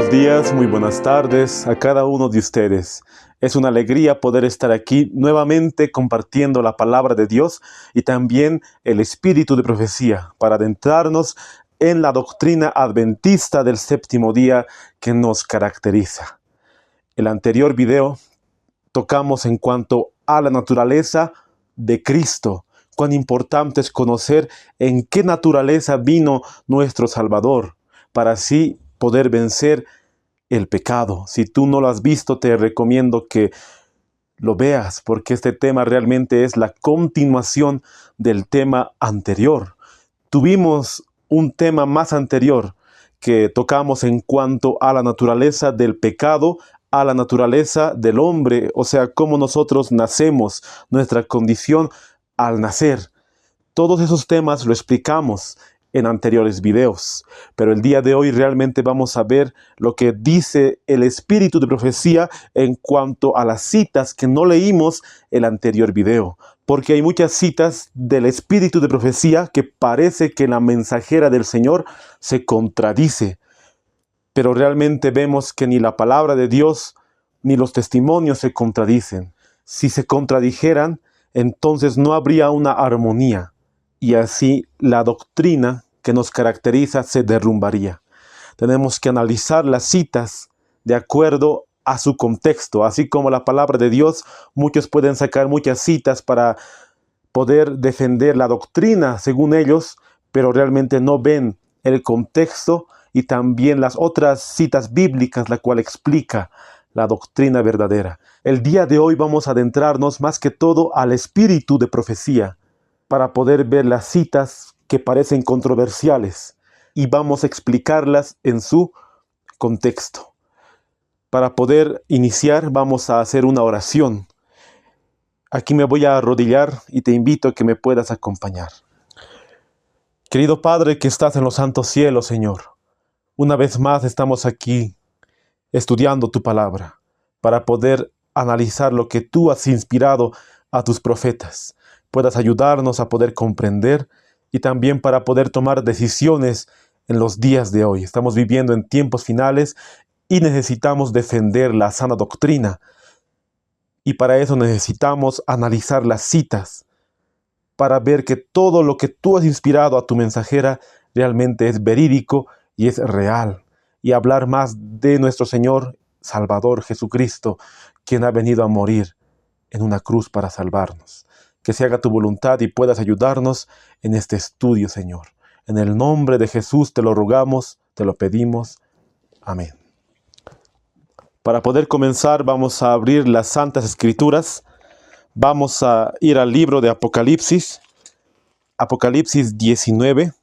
buenos días, muy buenas tardes a cada uno de ustedes. Es una alegría poder estar aquí nuevamente compartiendo la palabra de Dios y también el espíritu de profecía para adentrarnos en la doctrina adventista del séptimo día que nos caracteriza. El anterior video tocamos en cuanto a la naturaleza de Cristo. Cuán importante es conocer en qué naturaleza vino nuestro Salvador, para así poder vencer el pecado. Si tú no lo has visto, te recomiendo que lo veas, porque este tema realmente es la continuación del tema anterior. Tuvimos un tema más anterior que tocamos en cuanto a la naturaleza del pecado, a la naturaleza del hombre, o sea, cómo nosotros nacemos, nuestra condición al nacer. Todos esos temas lo explicamos en anteriores videos, pero el día de hoy realmente vamos a ver lo que dice el espíritu de profecía en cuanto a las citas que no leímos el anterior video, porque hay muchas citas del espíritu de profecía que parece que la mensajera del Señor se contradice, pero realmente vemos que ni la palabra de Dios ni los testimonios se contradicen. Si se contradijeran, entonces no habría una armonía, y así la doctrina que nos caracteriza se derrumbaría. Tenemos que analizar las citas de acuerdo a su contexto, así como la palabra de Dios. Muchos pueden sacar muchas citas para poder defender la doctrina según ellos, pero realmente no ven el contexto y también las otras citas bíblicas, la cual explica la doctrina verdadera. El día de hoy vamos a adentrarnos más que todo al espíritu de profecía para poder ver las citas que parecen controversiales y vamos a explicarlas en su contexto. Para poder iniciar vamos a hacer una oración. Aquí me voy a arrodillar y te invito a que me puedas acompañar. Querido Padre que estás en los santos cielos, Señor, una vez más estamos aquí estudiando tu palabra para poder analizar lo que tú has inspirado a tus profetas. Puedas ayudarnos a poder comprender y también para poder tomar decisiones en los días de hoy. Estamos viviendo en tiempos finales y necesitamos defender la sana doctrina. Y para eso necesitamos analizar las citas, para ver que todo lo que tú has inspirado a tu mensajera realmente es verídico y es real. Y hablar más de nuestro Señor Salvador Jesucristo, quien ha venido a morir en una cruz para salvarnos. Que se haga tu voluntad y puedas ayudarnos en este estudio, Señor. En el nombre de Jesús te lo rogamos, te lo pedimos. Amén. Para poder comenzar vamos a abrir las Santas Escrituras. Vamos a ir al libro de Apocalipsis. Apocalipsis 19,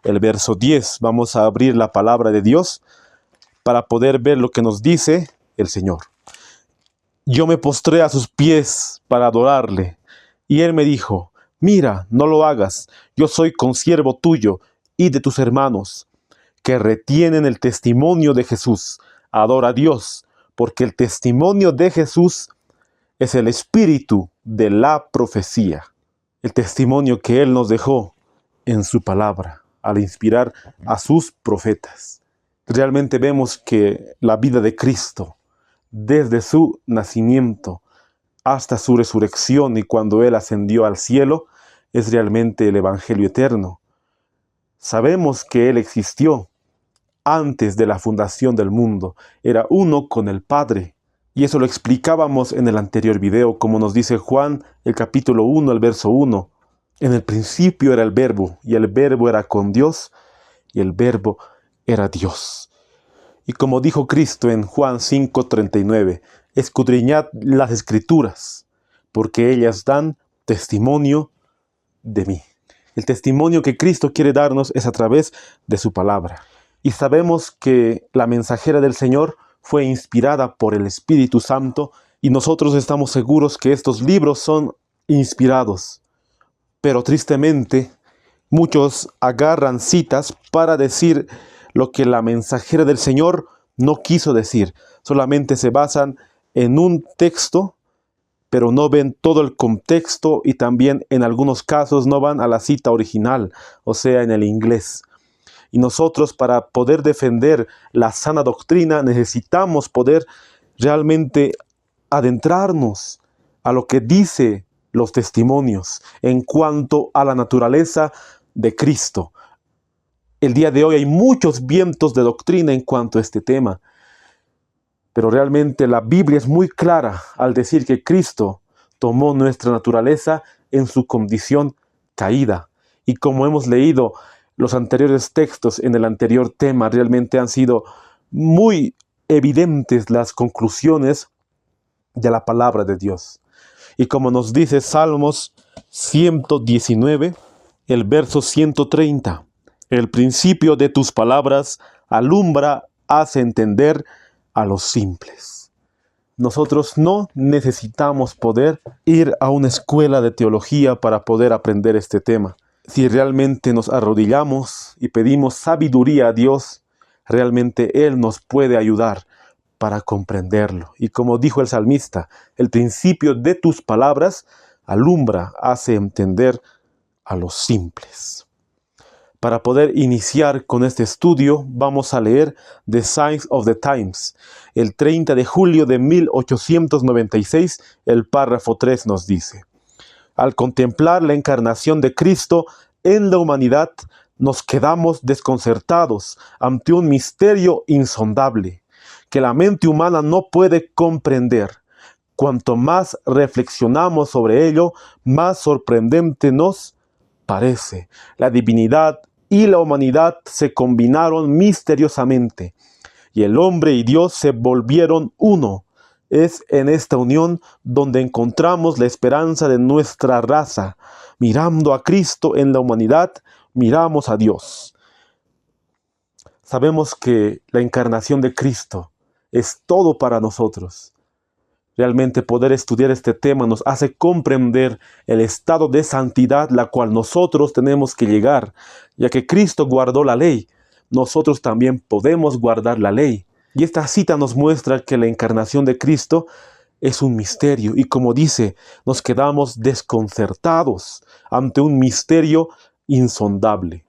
el verso 10. Vamos a abrir la palabra de Dios para poder ver lo que nos dice el Señor. Yo me postré a sus pies para adorarle. Y él me dijo, mira, no lo hagas, yo soy consiervo tuyo y de tus hermanos, que retienen el testimonio de Jesús. Adora a Dios, porque el testimonio de Jesús es el espíritu de la profecía. El testimonio que Él nos dejó en su palabra, al inspirar a sus profetas. Realmente vemos que la vida de Cristo, desde su nacimiento hasta su resurrección y cuando Él ascendió al cielo, es realmente el Evangelio eterno. Sabemos que Él existió antes de la fundación del mundo. Era uno con el Padre. Y eso lo explicábamos en el anterior video, como nos dice Juan, el capítulo 1, el verso 1. En el principio era el Verbo, y el Verbo era con Dios, y el Verbo era Dios. Y como dijo Cristo en Juan 5:39, escudriñad las Escrituras, porque ellas dan testimonio de mí. El testimonio que Cristo quiere darnos es a través de su palabra. Y sabemos que la mensajera del Señor fue inspirada por el Espíritu Santo, y nosotros estamos seguros que estos libros son inspirados. Pero tristemente, muchos agarran citas para decir lo que la mensajera del Señor no quiso decir. Solamente se basan en un texto, pero no ven todo el contexto y también en algunos casos no van a la cita original, o sea, en el inglés. Y nosotros, para poder defender la sana doctrina, necesitamos poder realmente adentrarnos a lo que dice los testimonios en cuanto a la naturaleza de Cristo. El día de hoy hay muchos vientos de doctrina en cuanto a este tema, pero realmente la Biblia es muy clara al decir que Cristo tomó nuestra naturaleza en su condición caída. Y como hemos leído los anteriores textos en el anterior tema, realmente han sido muy evidentes las conclusiones de la palabra de Dios. Y como nos dice Salmos 119, el verso 130, el principio de tus palabras alumbra, hace entender a los simples. Nosotros no necesitamos poder ir a una escuela de teología para poder aprender este tema. Si realmente nos arrodillamos y pedimos sabiduría a Dios, realmente Él nos puede ayudar para comprenderlo. Y como dijo el salmista, el principio de tus palabras alumbra, hace entender a los simples. Para poder iniciar con este estudio, vamos a leer The Signs of the Times. El 30 de julio de 1896, el párrafo 3 nos dice: al contemplar la encarnación de Cristo en la humanidad, nos quedamos desconcertados ante un misterio insondable que la mente humana no puede comprender. Cuanto más reflexionamos sobre ello, más sorprendente nos parece. La divinidad y la humanidad se combinaron misteriosamente, y el hombre y Dios se volvieron uno. Es en esta unión donde encontramos la esperanza de nuestra raza. Mirando a Cristo en la humanidad, miramos a Dios. Sabemos que la encarnación de Cristo es todo para nosotros. Realmente poder estudiar este tema nos hace comprender el estado de santidad la cual nosotros tenemos que llegar. Ya que Cristo guardó la ley, nosotros también podemos guardar la ley. Y esta cita nos muestra que la encarnación de Cristo es un misterio. Y como dice, nos quedamos desconcertados ante un misterio insondable.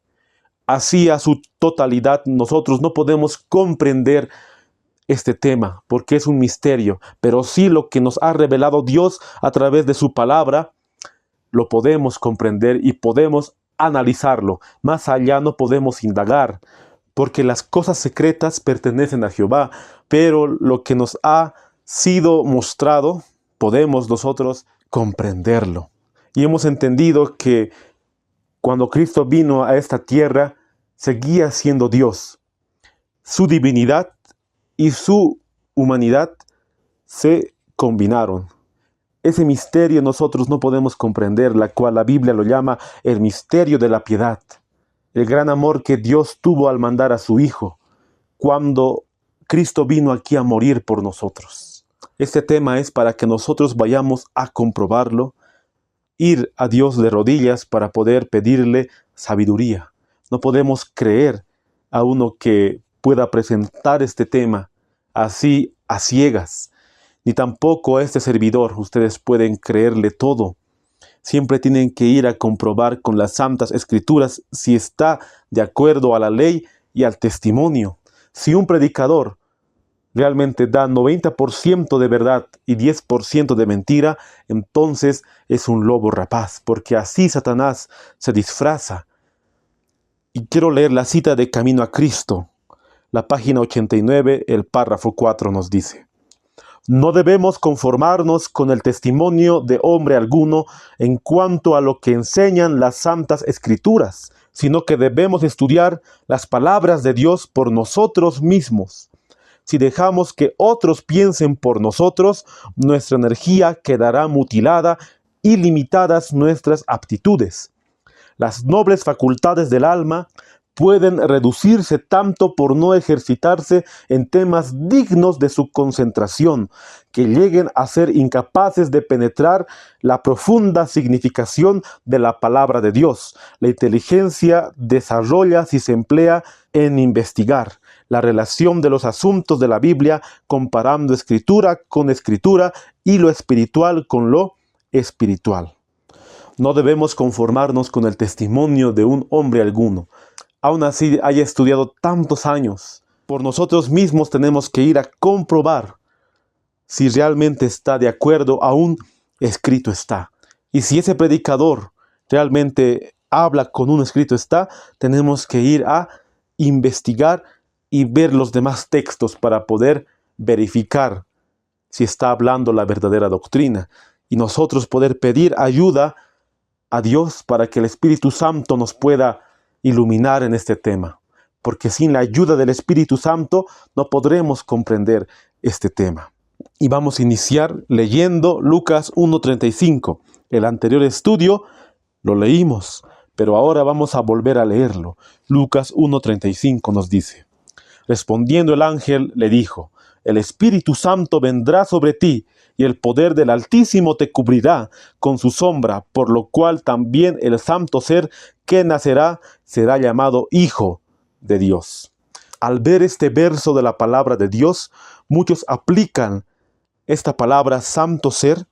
Así a su totalidad nosotros no podemos comprender este tema, porque es un misterio, pero sí lo que nos ha revelado Dios a través de su palabra, lo podemos comprender y podemos analizarlo. Más allá no podemos indagar, porque las cosas secretas pertenecen a Jehová, pero lo que nos ha sido mostrado, podemos nosotros comprenderlo. Y hemos entendido que cuando Cristo vino a esta tierra, seguía siendo Dios. Su divinidad y su humanidad se combinaron. Ese misterio nosotros no podemos comprender, la cual la Biblia lo llama el misterio de la piedad. El gran amor que Dios tuvo al mandar a su Hijo, cuando Cristo vino aquí a morir por nosotros. Este tema es para que nosotros vayamos a comprobarlo, ir a Dios de rodillas para poder pedirle sabiduría. No podemos creer a uno que pueda presentar este tema así a ciegas, ni tampoco a este servidor. Ustedes pueden creerle todo. Siempre tienen que ir a comprobar con las Santas Escrituras si está de acuerdo a la ley y al testimonio. Si un predicador realmente da 90% de verdad y 10% de mentira, entonces es un lobo rapaz, porque así Satanás se disfraza. Y quiero leer la cita de Camino a Cristo. La página 89, el párrafo 4 nos dice: no debemos conformarnos con el testimonio de hombre alguno en cuanto a lo que enseñan las Santas Escrituras, sino que debemos estudiar las palabras de Dios por nosotros mismos. Si dejamos que otros piensen por nosotros, nuestra energía quedará mutilada y limitadas nuestras aptitudes. Las nobles facultades del alma pueden reducirse tanto por no ejercitarse en temas dignos de su concentración, que lleguen a ser incapaces de penetrar la profunda significación de la palabra de Dios. La inteligencia desarrolla si se emplea en investigar la relación de los asuntos de la Biblia, comparando escritura con escritura y lo espiritual con lo espiritual. No debemos conformarnos con el testimonio de un hombre alguno. aún así haya estudiado tantos años, por nosotros mismos tenemos que ir a comprobar si realmente está de acuerdo a un escrito está. Y si ese predicador realmente habla con un escrito está, tenemos que ir a investigar y ver los demás textos para poder verificar si está hablando la verdadera doctrina. Y nosotros poder pedir ayuda a Dios para que el Espíritu Santo nos pueda iluminar en este tema. Porque sin la ayuda del Espíritu Santo no podremos comprender este tema. Y vamos a iniciar leyendo Lucas 1:35. El anterior estudio lo leímos, pero ahora vamos a volver a leerlo. Lucas 1:35 nos dice: respondiendo el ángel le dijo: el Espíritu Santo vendrá sobre ti, y el poder del Altísimo te cubrirá con su sombra, por lo cual también el santo ser que nacerá será llamado Hijo de Dios. Al ver este verso de la palabra de Dios, muchos aplican esta palabra santo ser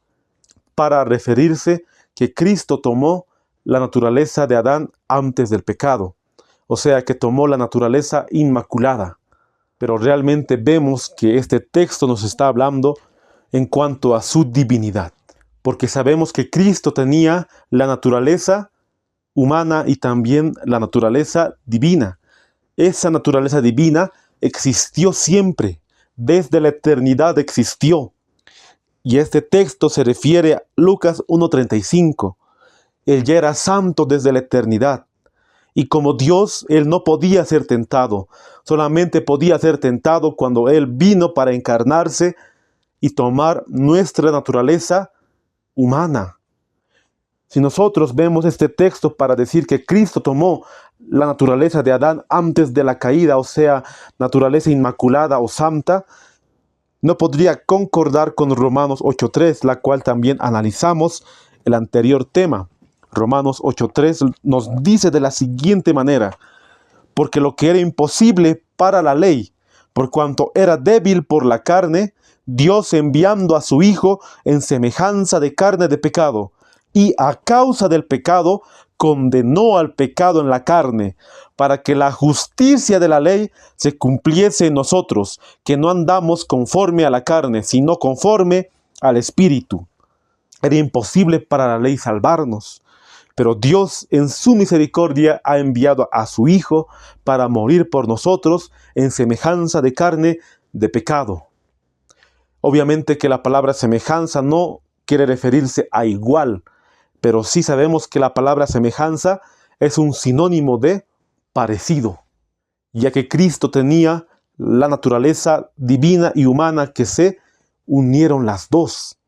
para referirse que Cristo tomó la naturaleza de Adán antes del pecado, o sea que tomó la naturaleza inmaculada. Pero realmente vemos que este texto nos está hablando en cuanto a su divinidad, porque sabemos que Cristo tenía la naturaleza humana y también la naturaleza divina. Esa naturaleza divina existió siempre, desde la eternidad existió. Y este texto se refiere a Lucas 1:35. Él ya era santo desde la eternidad. Y como Dios, Él no podía ser tentado. Solamente podía ser tentado cuando Él vino para encarnarse y tomar nuestra naturaleza humana. Si nosotros vemos este texto para decir que Cristo tomó la naturaleza de Adán antes de la caída, o sea, naturaleza inmaculada o santa, no podría concordar con Romanos 8:3, la cual también analizamos el anterior tema. Romanos 8:3 nos dice de la siguiente manera: porque lo que era imposible para la ley, por cuanto era débil por la carne, Dios enviando a su Hijo en semejanza de carne de pecado, y a causa del pecado condenó al pecado en la carne, para que la justicia de la ley se cumpliese en nosotros, que no andamos conforme a la carne, sino conforme al Espíritu. Era imposible para la ley salvarnos, pero Dios en su misericordia ha enviado a su Hijo para morir por nosotros en semejanza de carne de pecado. Obviamente que la palabra semejanza no quiere referirse a igual, pero sí sabemos que la palabra semejanza es un sinónimo de parecido, ya que Cristo tenía la naturaleza divina y humana que se unieron las dos.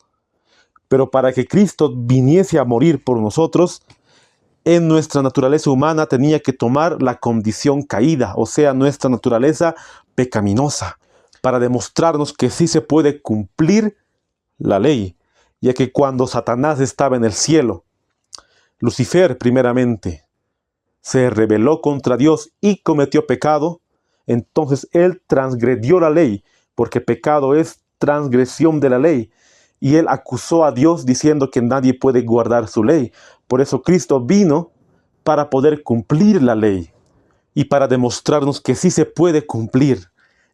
Pero para que Cristo viniese a morir por nosotros, en nuestra naturaleza humana tenía que tomar la condición caída, o sea, nuestra naturaleza pecaminosa, para demostrarnos que sí se puede cumplir la ley, ya que cuando Satanás estaba en el cielo, Lucifer primeramente se rebeló contra Dios y cometió pecado, entonces él transgredió la ley, porque pecado es transgresión de la ley, y él acusó a Dios diciendo que nadie puede guardar su ley. Por eso Cristo vino para poder cumplir la ley y para demostrarnos que sí se puede cumplir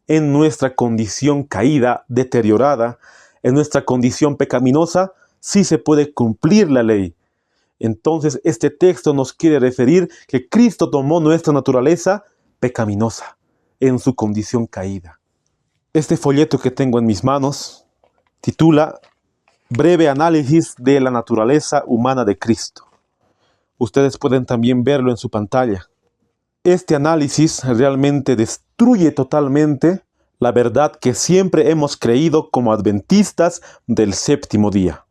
en nuestra condición caída, deteriorada, en nuestra condición pecaminosa, sí se puede cumplir la ley. Entonces este texto nos quiere referir que Cristo tomó nuestra naturaleza pecaminosa en su condición caída. Este folleto que tengo en mis manos titula Breve análisis de la naturaleza humana de Cristo. Ustedes pueden también verlo en su pantalla. Este análisis realmente destruye totalmente la verdad que siempre hemos creído como adventistas del séptimo día.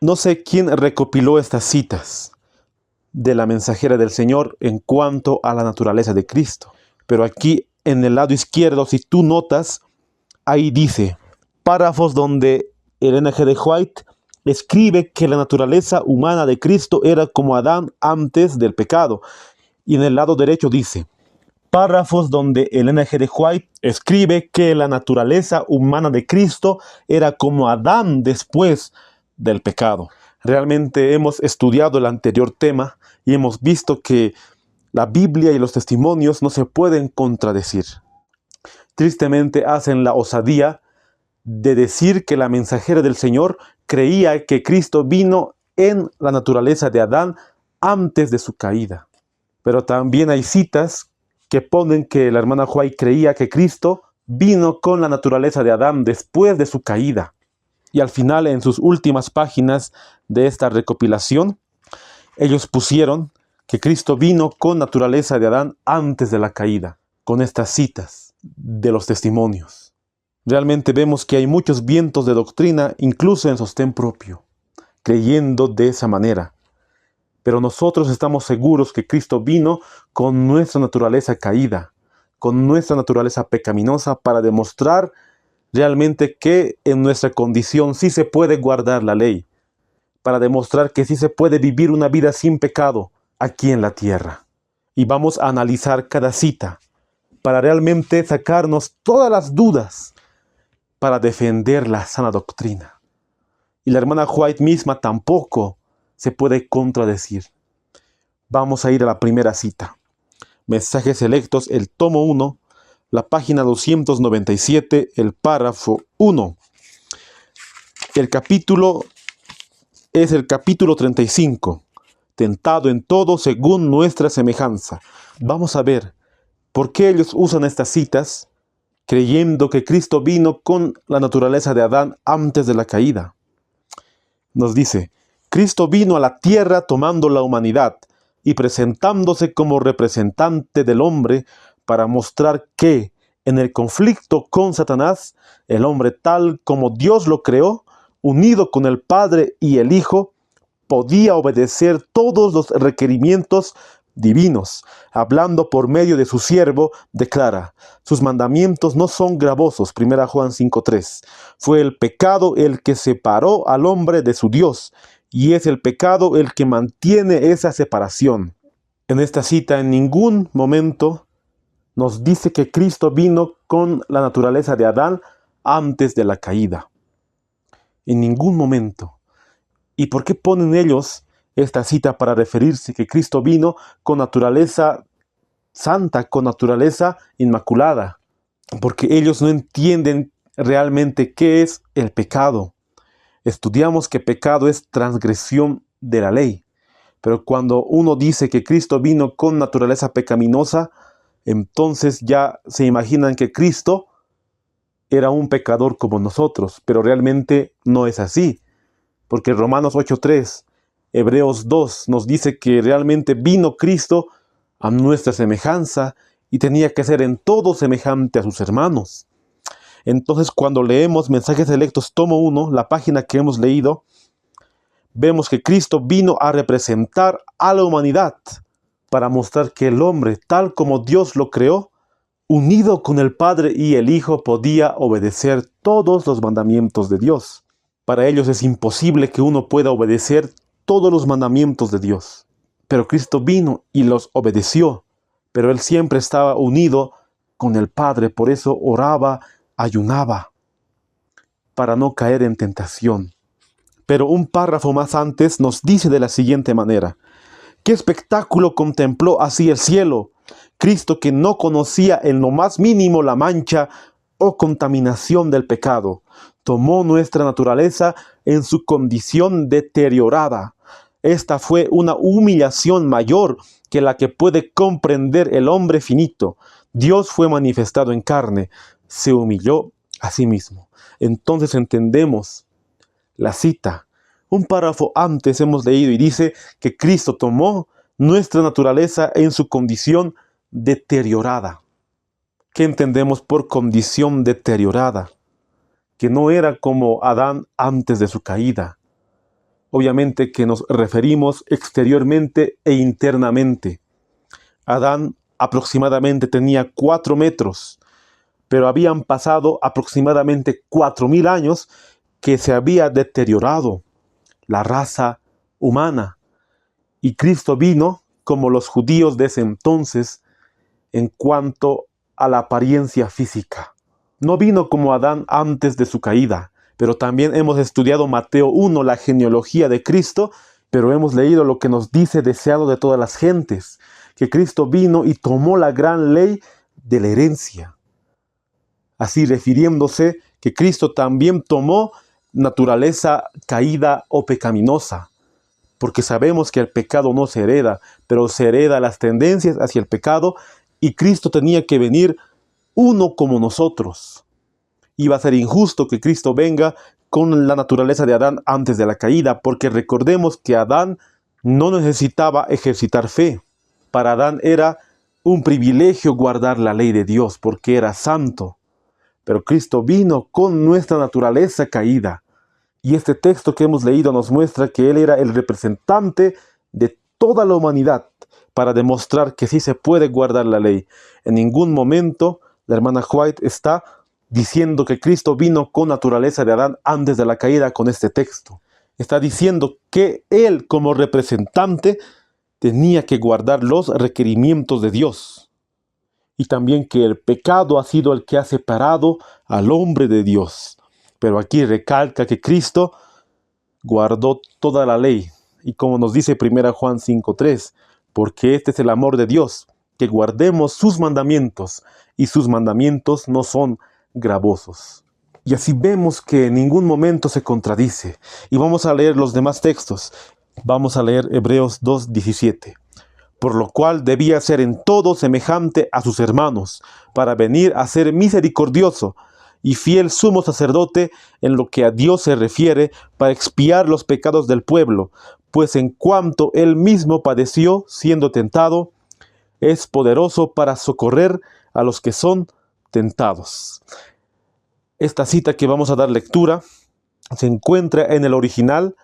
No sé quién recopiló estas citas de la mensajera del Señor en cuanto a la naturaleza de Cristo, pero aquí en el lado izquierdo, si tú notas, ahí dice párrafos donde Elena G. de White escribe que la naturaleza humana de Cristo era como Adán antes del pecado. Y en el lado derecho dice párrafos donde Elena G. de White escribe que la naturaleza humana de Cristo era como Adán después del pecado. Realmente hemos estudiado el anterior tema y hemos visto que La Biblia y los testimonios no se pueden contradecir. Tristemente hacen la osadía de decir que la mensajera del Señor creía que Cristo vino en la naturaleza de Adán antes de su caída. Pero también hay citas que ponen que la hermana White creía que Cristo vino con la naturaleza de Adán después de su caída. Y al final, en sus últimas páginas de esta recopilación, ellos pusieron que Cristo vino con naturaleza de Adán antes de la caída, con estas citas de los testimonios. Realmente vemos que hay muchos vientos de doctrina, incluso en sostén propio, creyendo de esa manera. Pero nosotros estamos seguros que Cristo vino con nuestra naturaleza caída, con nuestra naturaleza pecaminosa, para demostrar realmente que en nuestra condición sí se puede guardar la ley, para demostrar que sí se puede vivir una vida sin pecado aquí en la tierra. Y vamos a analizar cada cita para realmente sacarnos todas las dudas para defender la sana doctrina. Y la hermana White misma tampoco se puede contradecir. Vamos a ir a la primera cita. Mensajes Selectos, el tomo 1, la página 297, el párrafo 1. El capítulo es el capítulo 35. Tentado en todo según nuestra semejanza. Vamos a ver por qué ellos usan estas citas creyendo que Cristo vino con la naturaleza de Adán antes de la caída. Nos dice, Cristo vino a la tierra tomando la humanidad y presentándose como representante del hombre para mostrar que, en el conflicto con Satanás, el hombre tal como Dios lo creó, unido con el Padre y el Hijo, podía obedecer todos los requerimientos divinos. Hablando por medio de su siervo, declara, sus mandamientos no son gravosos. 1 Juan 5:3. Fue el pecado el que separó al hombre de su Dios, y es el pecado el que mantiene esa separación. En esta cita, en ningún momento nos dice que Cristo vino con la naturaleza de Adán antes de la caída. En ningún momento. ¿Y por qué ponen ellos esta cita para referirse que Cristo vino con naturaleza santa, con naturaleza inmaculada? Porque ellos no entienden realmente qué es el pecado. Estudiamos que pecado es transgresión de la ley. Pero cuando uno dice que Cristo vino con naturaleza pecaminosa, entonces ya se imaginan que Cristo era un pecador como nosotros, pero realmente no es así. Porque Romanos 8:3, Hebreos 2 nos dice que realmente vino Cristo a nuestra semejanza y tenía que ser en todo semejante a sus hermanos. Entonces, cuando leemos Mensajes Selectos, tomo 1, la página que hemos leído, vemos que Cristo vino a representar a la humanidad para mostrar que el hombre, tal como Dios lo creó, unido con el Padre y el Hijo, podía obedecer todos los mandamientos de Dios. Para ellos es imposible que uno pueda obedecer todos los mandamientos de Dios. Pero Cristo vino y los obedeció. Pero Él siempre estaba unido con el Padre. Por eso oraba, ayunaba, para no caer en tentación. Pero un párrafo más antes nos dice de la siguiente manera. ¿Qué espectáculo contempló así el cielo? Cristo, que no conocía en lo más mínimo la mancha o contaminación del pecado, tomó nuestra naturaleza en su condición deteriorada. Esta fue una humillación mayor que la que puede comprender el hombre finito. Dios fue manifestado en carne, se humilló a sí mismo. Entonces entendemos la cita. Un párrafo antes hemos leído y dice que Cristo tomó nuestra naturaleza en su condición deteriorada. ¿Qué entendemos por condición deteriorada? Que no era como Adán antes de su caída. Obviamente que nos referimos exteriormente e internamente. Adán aproximadamente tenía 4 metros, pero habían pasado aproximadamente 4000 años que se había deteriorado la raza humana. Y Cristo vino como los judíos de ese entonces en cuanto a la apariencia física. No vino como Adán antes de su caída, pero también hemos estudiado Mateo 1, la genealogía de Cristo, Pero hemos leído lo que nos dice deseado de todas las gentes, que Cristo vino y tomó la gran ley de la herencia. Así refiriéndose que Cristo también tomó naturaleza caída o pecaminosa, porque sabemos que el pecado no se hereda, pero se hereda las tendencias hacia el pecado, y Cristo tenía que venir uno como nosotros. Iba a ser injusto que Cristo venga con la naturaleza de Adán antes de la caída, porque recordemos que Adán no necesitaba ejercitar fe. Para Adán era un privilegio guardar la ley de Dios, porque era santo. Pero Cristo vino con nuestra naturaleza caída. Y este texto que hemos leído nos muestra que Él era el representante de toda la humanidad para demostrar que sí se puede guardar la ley. En ningún momento la hermana White está diciendo que Cristo vino con naturaleza de Adán antes de la caída con este texto. Está diciendo que Él como representante tenía que guardar los requerimientos de Dios. Y también que el pecado ha sido el que ha separado al hombre de Dios. Pero aquí recalca que Cristo guardó toda la ley. Y como nos dice 1 Juan 5:3, porque este es el amor de Dios, que guardemos sus mandamientos, y sus mandamientos no son gravosos. Y así vemos que en ningún momento se contradice. Y vamos a leer los demás textos. Vamos a leer Hebreos 2:17. Por lo cual debía ser en todo semejante a sus hermanos, para venir a ser misericordioso y fiel sumo sacerdote en lo que a Dios se refiere, para expiar los pecados del pueblo, pues en cuanto él mismo padeció siendo tentado, es poderoso para socorrer a los que son tentados. Esta cita que vamos a dar lectura se encuentra en el original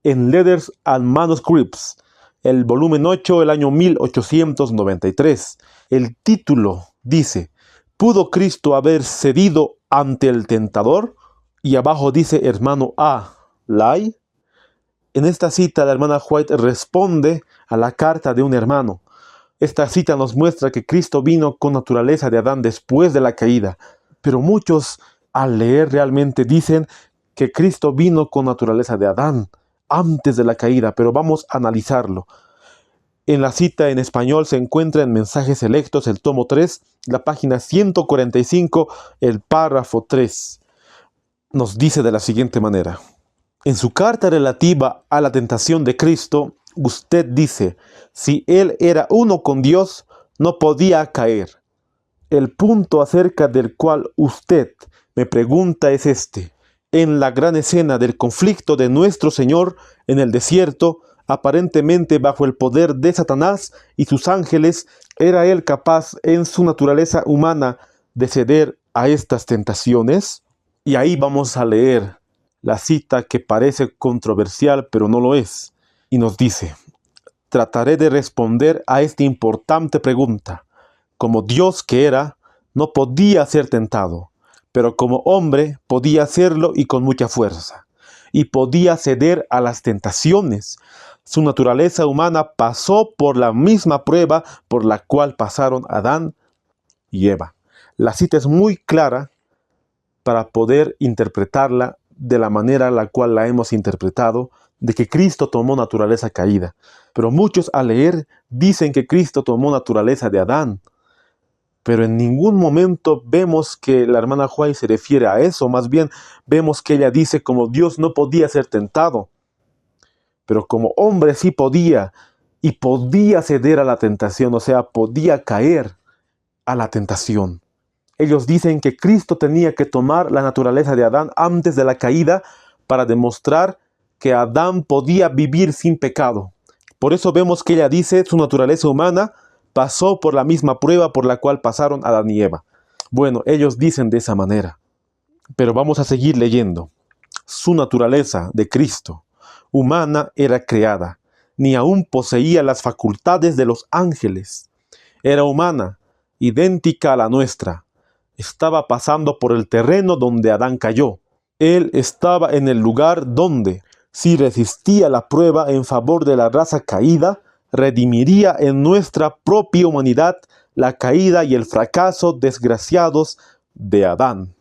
en Letters and Manuscripts, el volumen 8, el año 1893. El título dice: ¿Pudo Cristo haber cedido ante el tentador? Y abajo dice hermano A. Lai. En esta cita la hermana White responde a la carta de un hermano. Esta cita nos muestra que Cristo vino con naturaleza de Adán después de la caída, pero muchos al leer realmente dicen que Cristo vino con naturaleza de Adán antes de la caída, pero vamos a analizarlo. En la cita en español se encuentra en Mensajes Selectos, el tomo 3, la página 145, el párrafo 3. Nos dice de la siguiente manera: en su carta relativa a la tentación de Cristo, usted dice, si Él era uno con Dios, no podía caer. El punto acerca del cual usted me pregunta es este: en la gran escena del conflicto de nuestro Señor en el desierto, aparentemente bajo el poder de Satanás y sus ángeles, ¿era Él capaz en su naturaleza humana de ceder a estas tentaciones? Y ahí vamos a leer la cita que parece controversial, pero no lo es. Y nos dice: trataré de responder a esta importante pregunta. Como Dios que era, no podía ser tentado, pero como hombre podía hacerlo y con mucha fuerza. Y podía ceder a las tentaciones. Su naturaleza humana pasó por la misma prueba por la cual pasaron Adán y Eva. La cita es muy clara para poder interpretarla de la manera en la cual la hemos interpretado, de que Cristo tomó naturaleza caída. Pero muchos al leer dicen que Cristo tomó naturaleza de Adán. Pero en ningún momento vemos que la hermana White se refiere a eso. Más bien vemos que ella dice como Dios no podía ser tentado, pero como hombre sí podía, y podía ceder a la tentación, o sea, podía caer a la tentación. Ellos dicen que Cristo tenía que tomar la naturaleza de Adán antes de la caída para demostrar que Adán podía vivir sin pecado. Por eso vemos que ella dice su naturaleza humana pasó por la misma prueba por la cual pasaron Adán y Eva. Bueno, ellos dicen de esa manera. Pero vamos a seguir leyendo. Su naturaleza de Cristo humana era creada, ni aún poseía las facultades de los ángeles. Era humana, idéntica a la nuestra. Estaba pasando por el terreno donde Adán cayó. Él estaba en el lugar donde, si resistía la prueba en favor de la raza caída, redimiría en nuestra propia humanidad la caída y el fracaso desgraciados de Adán.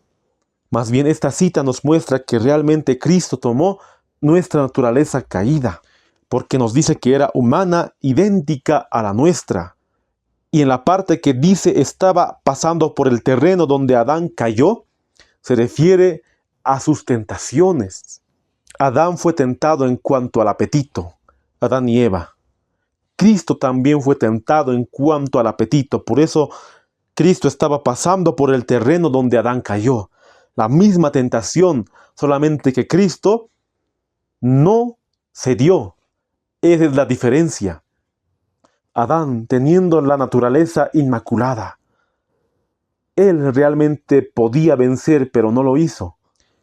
Más bien esta cita nos muestra que realmente Cristo tomó nuestra naturaleza caída. porque nos dice que era humana, idéntica a la nuestra. Y en la parte que dice estaba pasando por el terreno donde Adán cayó, se refiere a sus tentaciones. Adán fue tentado en cuanto al apetito, Adán y Eva. Cristo también fue tentado en cuanto al apetito. Por eso Cristo estaba pasando por el terreno donde Adán cayó. La misma tentación, solamente que Cristo no cedió. Esa es la diferencia. Adán, teniendo la naturaleza inmaculada, él realmente podía vencer, pero no lo hizo.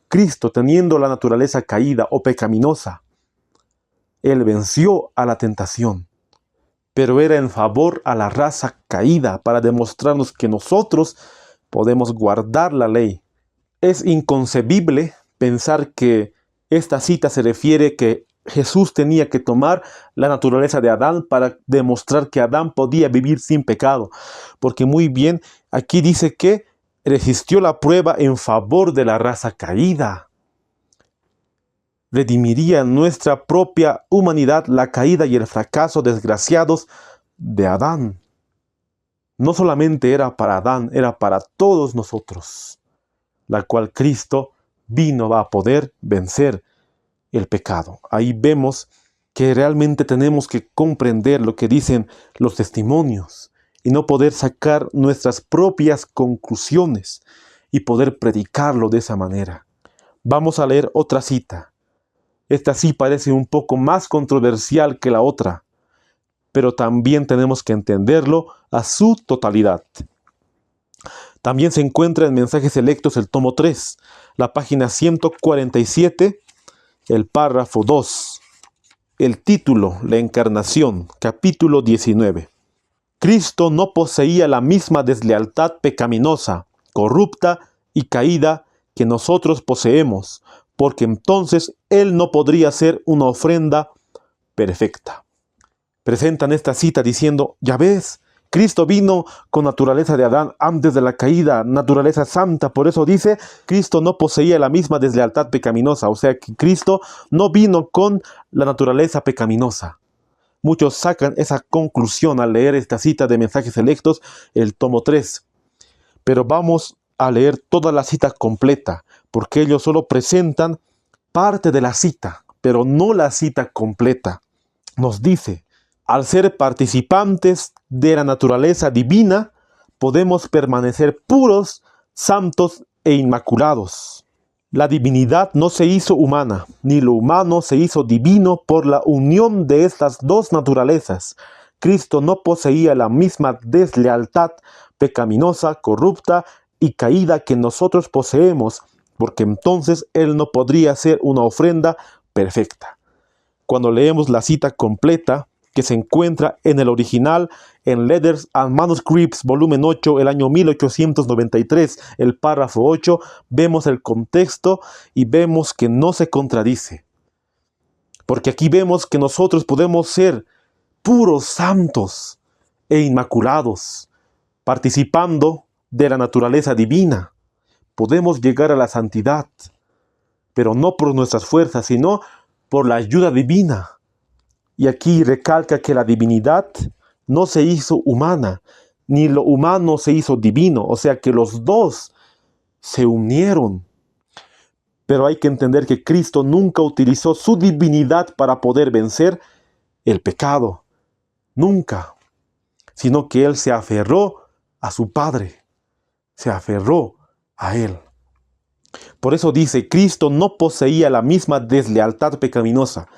Cristo, teniendo la naturaleza caída o pecaminosa, él venció a la tentación, pero era en favor a la raza caída para demostrarnos que nosotros podemos guardar la ley. Es inconcebible pensar que esta cita se refiere que Jesús tenía que tomar la naturaleza de Adán para demostrar que Adán podía vivir sin pecado. Porque muy bien, aquí dice que resistió la prueba en favor de la raza caída. Redimiría nuestra propia humanidad la caída y el fracaso desgraciados de Adán. No solamente era para Adán, era para todos nosotros, la cual Cristo vino a poder vencer el pecado. Ahí vemos que realmente tenemos que comprender lo que dicen los testimonios y no poder sacar nuestras propias conclusiones y poder predicarlo de esa manera. Vamos a leer otra cita. Esta sí parece un poco más controversial que la otra, pero también tenemos que entenderlo a su totalidad. También se encuentra en Mensajes Selectos el tomo 3, la página 147, el párrafo 2. El título, La Encarnación, capítulo 19. Cristo no poseía la misma deslealtad pecaminosa, corrupta y caída que nosotros poseemos, porque entonces Él no podría ser una ofrenda perfecta. Presentan esta cita diciendo, ya ves, Cristo vino con naturaleza de Adán antes de la caída, naturaleza santa. Por eso dice, Cristo no poseía la misma deslealtad pecaminosa. O sea que Cristo no vino con la naturaleza pecaminosa. Muchos sacan esa conclusión al leer esta cita de Mensajes Selectos, el tomo 3. Pero vamos a leer toda la cita completa, porque ellos solo presentan parte de la cita, pero no la cita completa. Nos dice, al ser participantes de la naturaleza divina, podemos permanecer puros, santos e inmaculados. La divinidad no se hizo humana, ni lo humano se hizo divino por la unión de estas dos naturalezas. Cristo no poseía la misma deslealtad pecaminosa, corrupta y caída que nosotros poseemos, porque entonces Él no podría ser una ofrenda perfecta. Cuando leemos la cita completa, que se encuentra en el original, en Letters and Manuscripts, volumen 8, el año 1893, el párrafo 8, vemos el contexto y vemos que no se contradice. Porque aquí vemos que nosotros podemos ser puros, santos e inmaculados, participando de la naturaleza divina. Podemos llegar a la santidad, pero no por nuestras fuerzas, sino por la ayuda divina. Y aquí recalca que la divinidad no se hizo humana, ni lo humano se hizo divino. O sea que los dos se unieron. Pero hay que entender que Cristo nunca utilizó su divinidad para poder vencer el pecado. Nunca. Sino que Él se aferró a su Padre. Se aferró a Él. Por eso dice, Cristo no poseía la misma deslealtad pecaminosa.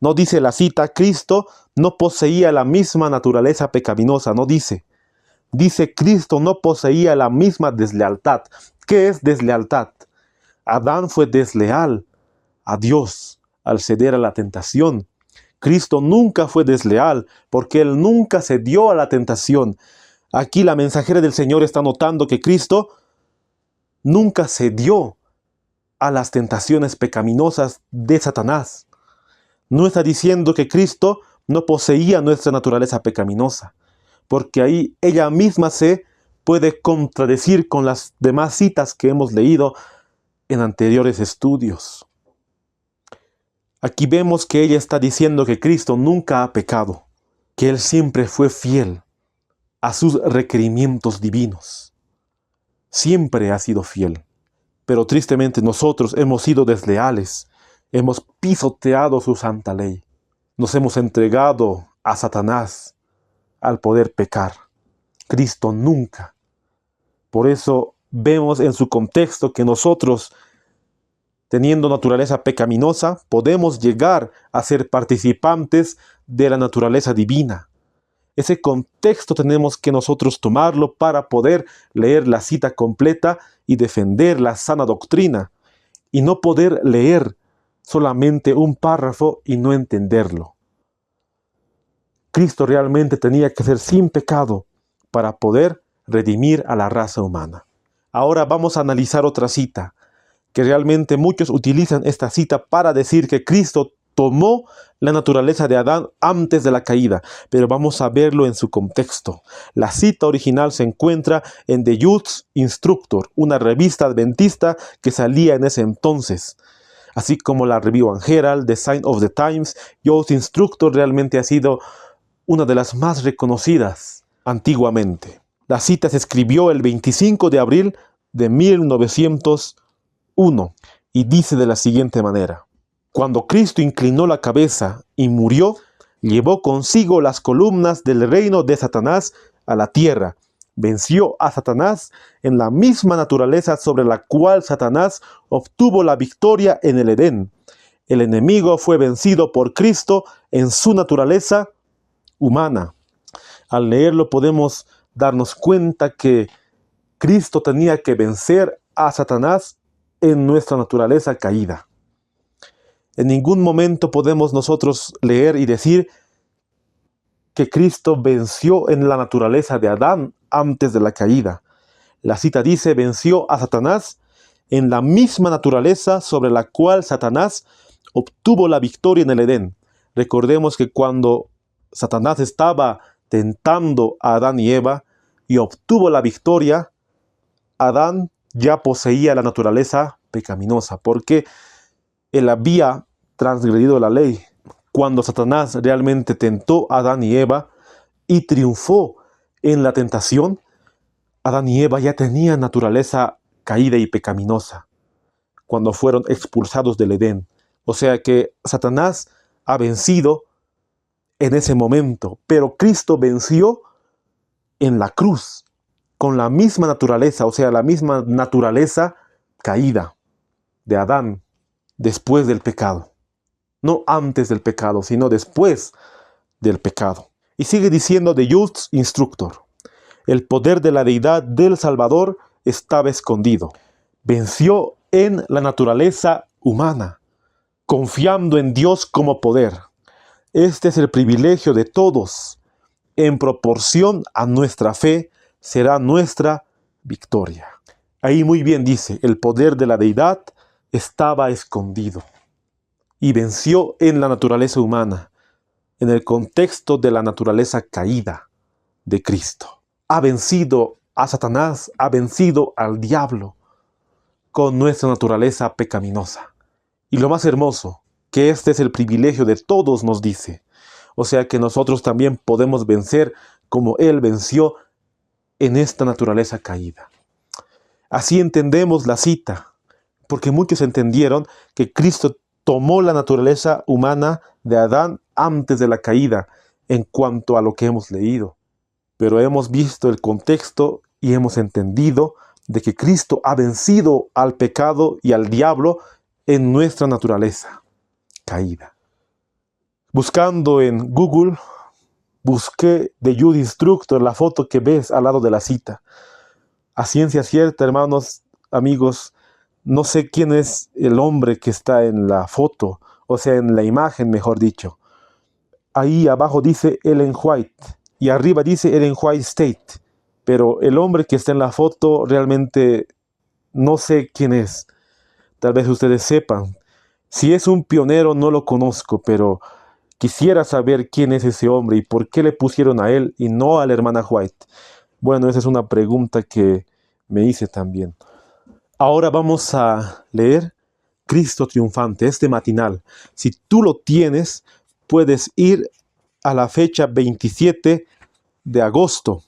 No dice la cita, Cristo no poseía la misma naturaleza pecaminosa, no dice. Dice, Cristo no poseía la misma deslealtad. ¿Qué es deslealtad? Adán fue desleal a Dios al ceder a la tentación. Cristo nunca fue desleal porque Él nunca cedió a la tentación. Aquí la mensajera del Señor está notando que Cristo nunca cedió a las tentaciones pecaminosas de Satanás. No está diciendo que Cristo no poseía nuestra naturaleza pecaminosa, porque ahí ella misma se puede contradecir con las demás citas que hemos leído en anteriores estudios. Aquí vemos que ella está diciendo que Cristo nunca ha pecado, que Él siempre fue fiel a sus requerimientos divinos. Siempre ha sido fiel. Pero tristemente nosotros hemos sido desleales, hemos pisoteado su santa ley. Nos hemos entregado a Satanás al poder pecar. Cristo nunca. Por eso vemos en su contexto que nosotros, teniendo naturaleza pecaminosa, podemos llegar a ser participantes de la naturaleza divina. Ese contexto tenemos que nosotros tomarlo para poder leer la cita completa y defender la sana doctrina, y no poder leer solamente un párrafo y no entenderlo. Cristo realmente tenía que ser sin pecado para poder redimir a la raza humana. Ahora vamos a analizar otra cita, que realmente muchos utilizan esta cita para decir que Cristo tomó la naturaleza de Adán antes de la caída, pero vamos a verlo en su contexto. La cita original se encuentra en The Youth Instructor, una revista adventista que salía en ese entonces, así como la Review and Herald, The Sign of the Times. Youth Instructor realmente ha sido una de las más reconocidas antiguamente. La cita se escribió el 25 de abril de 1901 y dice de la siguiente manera: cuando Cristo inclinó la cabeza y murió, llevó consigo las columnas del reino de Satanás a la tierra. Venció a Satanás en la misma naturaleza sobre la cual Satanás obtuvo la victoria en el Edén. El enemigo fue vencido por Cristo en su naturaleza humana. Al leerlo podemos darnos cuenta que Cristo tenía que vencer a Satanás en nuestra naturaleza caída. En ningún momento podemos nosotros leer y decir que Cristo venció en la naturaleza de Adán antes de la caída. La cita dice: venció a Satanás en la misma naturaleza sobre la cual Satanás obtuvo la victoria en el Edén. Recordemos que cuando Satanás estaba tentando a Adán y Eva y obtuvo la victoria, Adán ya poseía la naturaleza pecaminosa, porque él había transgredido la ley. Cuando Satanás realmente tentó a Adán y Eva y triunfó en la tentación, Adán y Eva ya tenían naturaleza caída y pecaminosa cuando fueron expulsados del Edén. O sea que Satanás ha vencido en ese momento, pero Cristo venció en la cruz con la misma naturaleza, o sea, la misma naturaleza caída de Adán después del pecado. No antes del pecado, sino después del pecado. Y sigue diciendo The Youth Instructor: el poder de la deidad del Salvador estaba escondido. Venció en la naturaleza humana, confiando en Dios como poder. Este es el privilegio de todos. En proporción a nuestra fe será nuestra victoria. Ahí muy bien dice: el poder de la deidad estaba escondido y venció en la naturaleza humana, en el contexto de la naturaleza caída de Cristo. Ha vencido a Satanás, ha vencido al diablo con nuestra naturaleza pecaminosa. Y lo más hermoso, que este es el privilegio de todos, nos dice. O sea que nosotros también podemos vencer como Él venció en esta naturaleza caída. Así entendemos la cita, porque muchos entendieron que Cristo tomó la naturaleza humana de Adán antes de la caída en cuanto a lo que hemos leído. Pero hemos visto el contexto y hemos entendido de que Cristo ha vencido al pecado y al diablo en nuestra naturaleza caída. Buscando en Google, busqué The Youth Instructor, la foto que ves al lado de la cita. A ciencia cierta, hermanos, amigos, no sé quién es el hombre que está en la foto, o sea, en la imagen, mejor dicho. Ahí abajo dice Ellen White y arriba dice Ellen White State. Pero el hombre que está en la foto realmente no sé quién es. Tal vez ustedes sepan. Si es un pionero no lo conozco, pero quisiera saber quién es ese hombre y por qué le pusieron a él y no a la hermana White. Bueno, esa es una pregunta que me hice también. Ahora vamos a leer Cristo Triunfante, este matinal. Si tú lo tienes, puedes ir a la fecha 27 de agosto.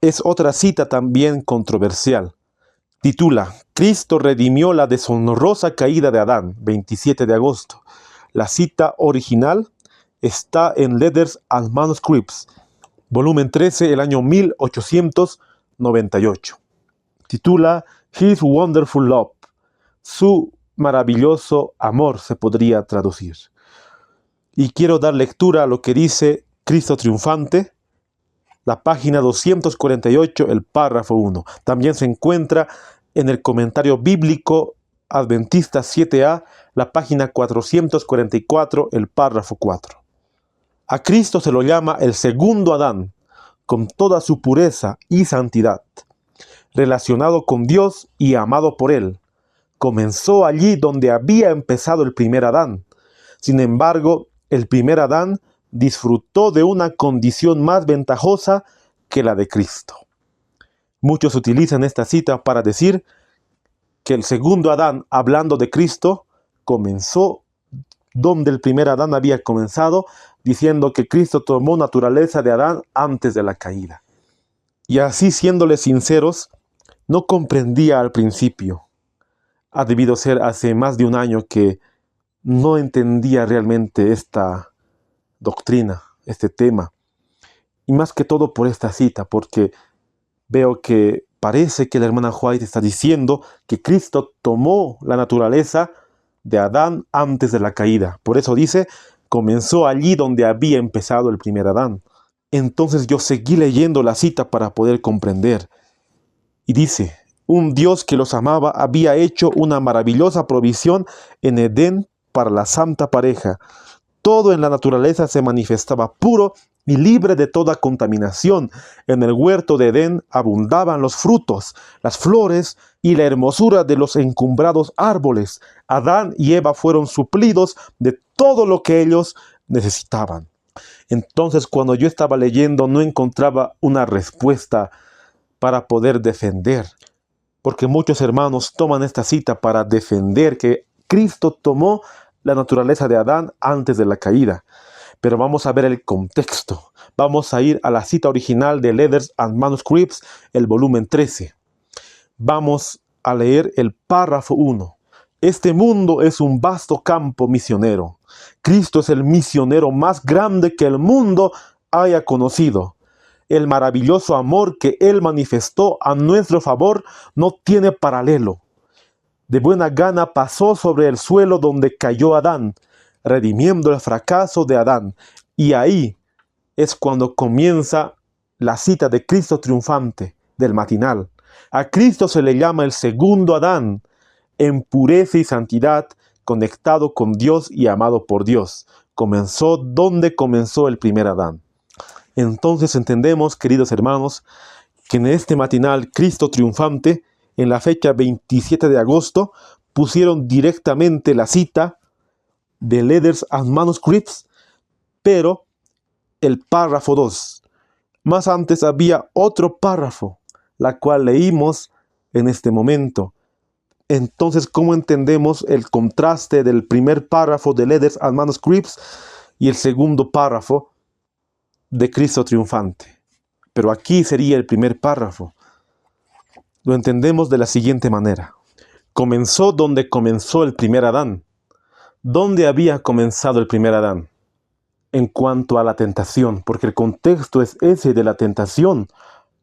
Es otra cita también controversial. Titula, Cristo redimió la deshonrosa caída de Adán, 27 de agosto. La cita original está en Letters and Manuscripts, volumen 13, el año 1898. Titula His Wonderful Love, su maravilloso amor se podría traducir. Y quiero dar lectura a lo que dice Cristo Triunfante, la página 248, el párrafo 1. También se encuentra en el comentario bíblico Adventista 7a, la página 444, el párrafo 4. A Cristo se lo llama el segundo Adán, con toda su pureza y santidad, relacionado con Dios y amado por Él. Comenzó allí donde había empezado el primer Adán. Sin embargo, el primer Adán disfrutó de una condición más ventajosa que la de Cristo. Muchos utilizan esta cita para decir que el segundo Adán, hablando de Cristo, comenzó donde el primer Adán había comenzado, diciendo que Cristo tomó naturaleza de Adán antes de la caída. Y así, siéndole sinceros, no comprendía al principio. Ha debido ser hace más de un año que no entendía realmente esta doctrina, este tema. Y más que todo por esta cita, porque veo que parece que la hermana White está diciendo que Cristo tomó la naturaleza de Adán antes de la caída. Por eso dice, comenzó allí donde había empezado el primer Adán. Entonces yo seguí leyendo la cita para poder comprender. Y dice, un Dios que los amaba había hecho una maravillosa provisión en Edén para la santa pareja. Todo en la naturaleza se manifestaba puro y libre de toda contaminación. En el huerto de Edén abundaban los frutos, las flores y la hermosura de los encumbrados árboles. Adán y Eva fueron suplidos de todo lo que ellos necesitaban. Entonces, cuando yo estaba leyendo, no encontraba una respuesta para poder defender, porque muchos hermanos toman esta cita para defender que Cristo tomó la naturaleza de Adán antes de la caída. Pero vamos a ver el contexto. Vamos a ir a la cita original de Letters and Manuscripts, el volumen 13. Vamos a leer el párrafo 1. Este mundo es un vasto campo misionero. Cristo es el misionero más grande que el mundo haya conocido. El maravilloso amor que Él manifestó a nuestro favor no tiene paralelo. De buena gana pasó sobre el suelo donde cayó Adán, redimiendo el fracaso de Adán. Y ahí es cuando comienza la cita de Cristo Triunfante del matinal. A Cristo se le llama el segundo Adán, en pureza y santidad, conectado con Dios y amado por Dios. Comenzó donde comenzó el primer Adán. Entonces entendemos, queridos hermanos, que en este matinal Cristo Triunfante, en la fecha 27 de agosto, pusieron directamente la cita de Letters and Manuscripts, pero el párrafo 2. Más antes había otro párrafo, la cual leímos en este momento. Entonces, ¿cómo entendemos el contraste del primer párrafo de Letters and Manuscripts y el segundo párrafo de Cristo Triunfante? Pero aquí sería el primer párrafo. Lo entendemos de la siguiente manera. Comenzó donde comenzó el primer Adán. ¿Dónde había comenzado el primer Adán? En cuanto a la tentación, porque el contexto es ese de la tentación,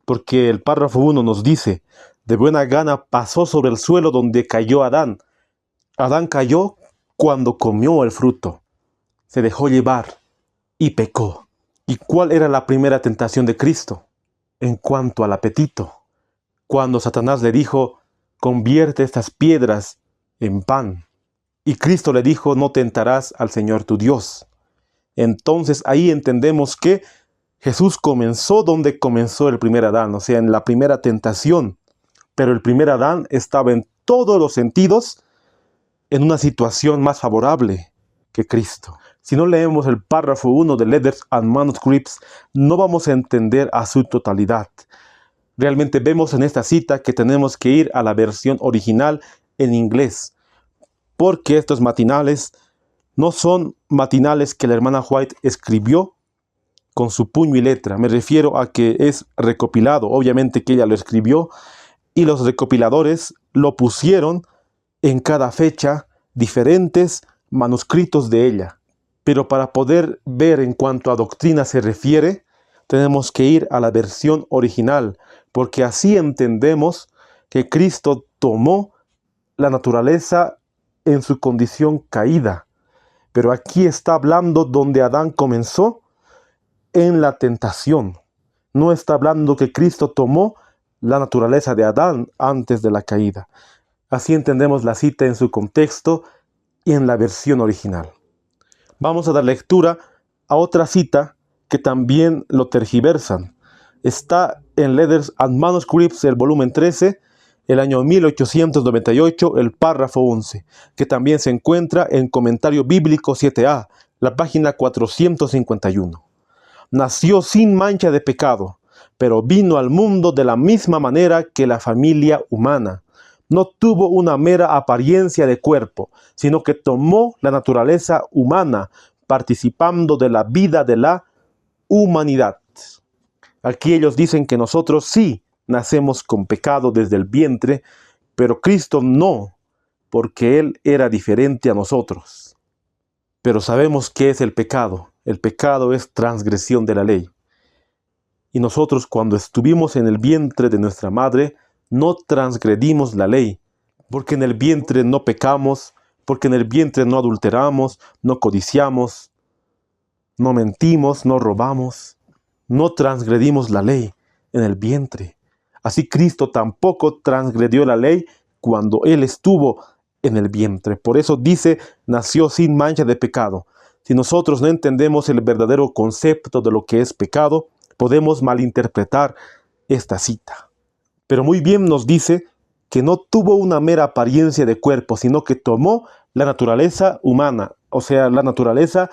porque el párrafo 1 nos dice, de buena gana pasó sobre el suelo donde cayó Adán. Adán cayó cuando comió el fruto, se dejó llevar y pecó. ¿Y cuál era la primera tentación de Cristo? En cuanto al apetito, cuando Satanás le dijo, convierte estas piedras en pan. Y Cristo le dijo, no tentarás al Señor tu Dios. Entonces ahí entendemos que Jesús comenzó donde comenzó el primer Adán, o sea, en la primera tentación. Pero el primer Adán estaba en todos los sentidos en una situación más favorable que Cristo. Si no leemos el párrafo 1 de Letters and Manuscripts, no vamos a entender a su totalidad. Realmente vemos en esta cita que tenemos que ir a la versión original en inglés, porque estos matinales no son matinales que la hermana White escribió con su puño y letra. Me refiero a que es recopilado. Obviamente que ella lo escribió y los recopiladores lo pusieron en cada fecha diferentes manuscritos de ella. Pero para poder ver en cuanto a doctrina se refiere, tenemos que ir a la versión original, porque así entendemos que Cristo tomó la naturaleza en su condición caída. Pero aquí está hablando donde Adán comenzó, en la tentación. No está hablando que Cristo tomó la naturaleza de Adán antes de la caída. Así entendemos la cita en su contexto y en la versión original. Vamos a dar lectura a otra cita que también lo tergiversan. Está en Letters and Manuscripts, el volumen 13, el año 1898, el párrafo 11, que también se encuentra en Comentario Bíblico 7a, la página 451. Nació sin mancha de pecado, pero vino al mundo de la misma manera que la familia humana. No tuvo una mera apariencia de cuerpo, sino que tomó la naturaleza humana, participando de la vida de la humanidad. Aquí ellos dicen que nosotros sí nacemos con pecado desde el vientre, pero Cristo no, porque Él era diferente a nosotros. Pero sabemos qué es el pecado. El pecado es transgresión de la ley. Y nosotros cuando estuvimos en el vientre de nuestra madre, no transgredimos la ley, porque en el vientre no pecamos, porque en el vientre no adulteramos, no codiciamos, no mentimos, no robamos, no transgredimos la ley en el vientre. Así Cristo tampoco transgredió la ley cuando Él estuvo en el vientre. Por eso dice, nació sin mancha de pecado. Si nosotros no entendemos el verdadero concepto de lo que es pecado, podemos malinterpretar esta cita. Pero muy bien nos dice que no tuvo una mera apariencia de cuerpo, sino que tomó la naturaleza humana, o sea, la naturaleza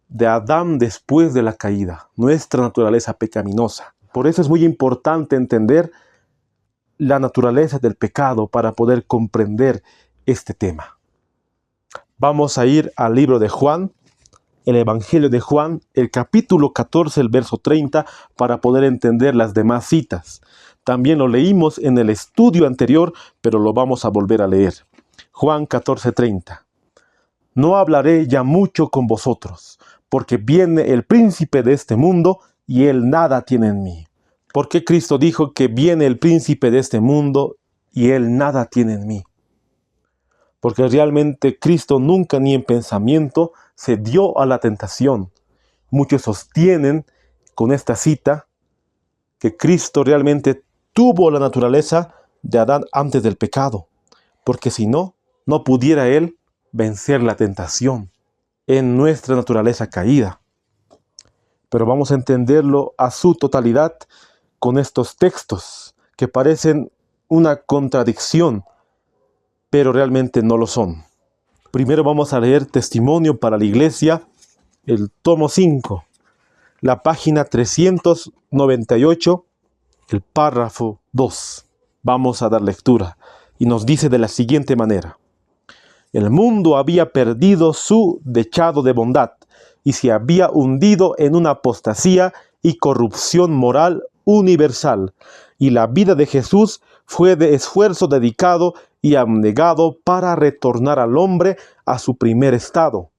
de Adán después de la caída, nuestra naturaleza pecaminosa. Por eso es muy importante entender la naturaleza del pecado para poder comprender este tema. Vamos a ir al libro de Juan, el Evangelio de Juan, el capítulo 14, el verso 30, para poder entender las demás citas. También lo leímos en el estudio anterior, pero lo vamos a volver a leer. Juan 14, 30. No hablaré ya mucho con vosotros, porque viene el príncipe de este mundo y él nada tiene en mí. ¿Por qué Cristo dijo que viene el príncipe de este mundo y él nada tiene en mí? Porque realmente Cristo nunca ni en pensamiento se dio a la tentación. Muchos sostienen con esta cita que Cristo realmente tuvo la naturaleza de Adán antes del pecado, porque si no, no pudiera Él vencer la tentación en nuestra naturaleza caída. Pero vamos a entenderlo a su totalidad con estos textos que parecen una contradicción, pero realmente no lo son. Primero vamos a leer Testimonio para la Iglesia, el tomo 5, la página 398, el párrafo 2. Vamos a dar lectura y nos dice de la siguiente manera. El mundo había perdido su dechado de bondad y se había hundido en una apostasía y corrupción moral universal, y la vida de Jesús fue de esfuerzo dedicado y abnegado para retornar al hombre a su primer estado,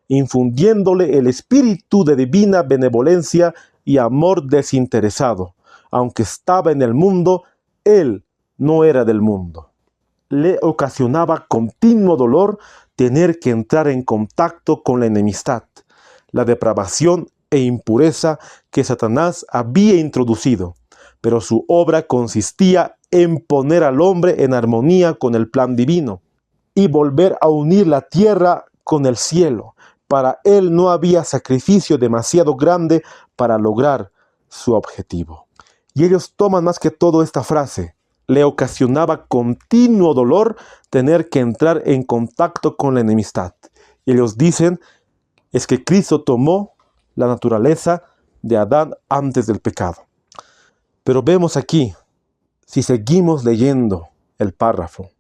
infundiéndole el espíritu de divina benevolencia y amor desinteresado. Aunque estaba en el mundo, él no era del mundo. Le ocasionaba continuo dolor tener que entrar en contacto con la enemistad, la depravación e impureza que Satanás había introducido, pero su obra consistía en poner al hombre en armonía con el plan divino y volver a unir la tierra con el cielo. Para él no había sacrificio demasiado grande para lograr su objetivo. Y ellos toman más que todo esta frase. Le ocasionaba continuo dolor tener que entrar en contacto con la enemistad. Y ellos dicen, es que Cristo tomó la naturaleza de Adán antes del pecado. Pero vemos aquí, si seguimos leyendo el párrafo,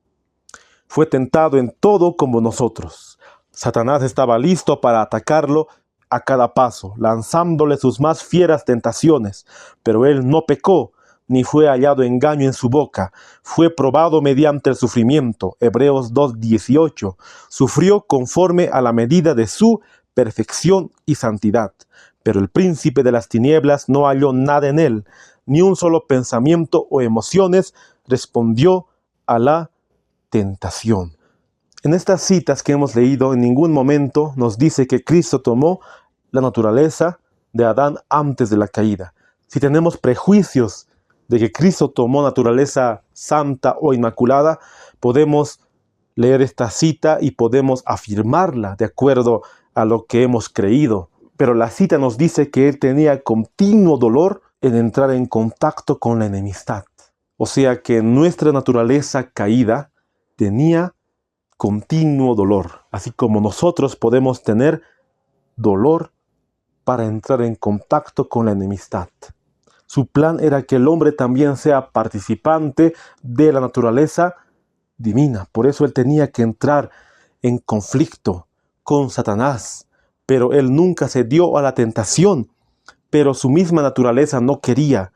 Fue tentado en todo como nosotros. Satanás estaba listo para atacarlo a cada paso, lanzándole sus más fieras tentaciones, pero él no pecó, ni fue hallado engaño en su boca. Fue probado mediante el sufrimiento. Hebreos 2:18. Sufrió conforme a la medida de su perfección y santidad. Pero el príncipe de las tinieblas no halló nada en él, ni un solo pensamiento o emociones respondió a la tentación. En estas citas que hemos leído, en ningún momento nos dice que Cristo tomó la naturaleza de Adán antes de la caída. Si tenemos prejuicios de que Cristo tomó naturaleza santa o inmaculada, podemos leer esta cita y podemos afirmarla de acuerdo a lo que hemos creído. Pero la cita nos dice que él tenía continuo dolor en entrar en contacto con la enemistad. O sea que nuestra naturaleza caída tenía continuo dolor, así como nosotros podemos tener dolor para entrar en contacto con la enemistad. Su plan era que el hombre también sea participante de la naturaleza divina. Por eso él tenía que entrar en conflicto con Satanás. Pero él nunca se dio a la tentación. Pero su misma naturaleza no quería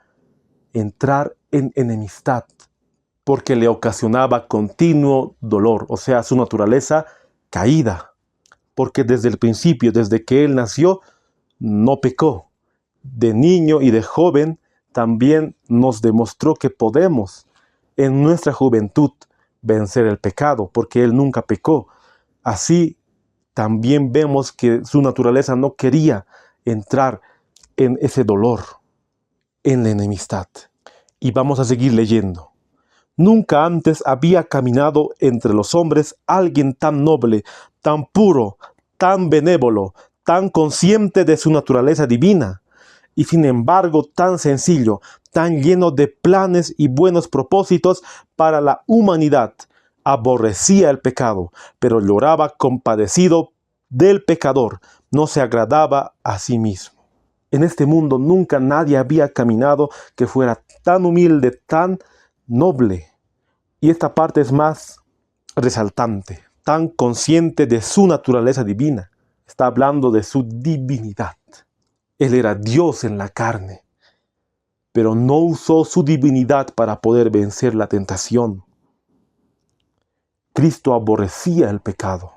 entrar en enemistad, porque le ocasionaba continuo dolor, o sea, su naturaleza caída. Porque desde el principio, desde que él nació, no pecó. De niño y de joven también nos demostró que podemos en nuestra juventud vencer el pecado, porque él nunca pecó. Así también vemos que su naturaleza no quería entrar en ese dolor, en la enemistad. Y vamos a seguir leyendo. Nunca antes había caminado entre los hombres alguien tan noble, tan puro, tan benévolo, tan consciente de su naturaleza divina, y sin embargo tan sencillo, tan lleno de planes y buenos propósitos para la humanidad. Aborrecía el pecado, pero lloraba compadecido del pecador, no se agradaba a sí mismo. En este mundo nunca nadie había caminado que fuera tan humilde, tan noble. Y esta parte es más resaltante, tan consciente de su naturaleza divina. Está hablando de su divinidad. Él era Dios en la carne, pero no usó su divinidad para poder vencer la tentación. Cristo aborrecía el pecado,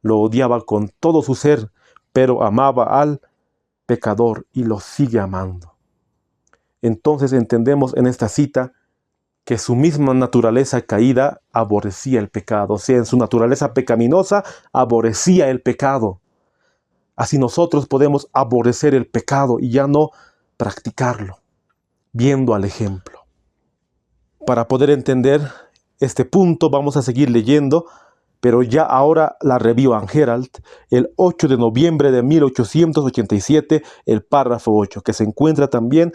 lo odiaba con todo su ser, pero amaba al pecador y lo sigue amando. Entonces entendemos en esta cita que su misma naturaleza caída aborrecía el pecado, o sea, en su naturaleza pecaminosa aborrecía el pecado. Así nosotros podemos aborrecer el pecado y ya no practicarlo, viendo al ejemplo. Para poder entender este punto vamos a seguir leyendo, pero ya ahora la Review and Herald, el 8 de noviembre de 1887, el párrafo 8, que se encuentra también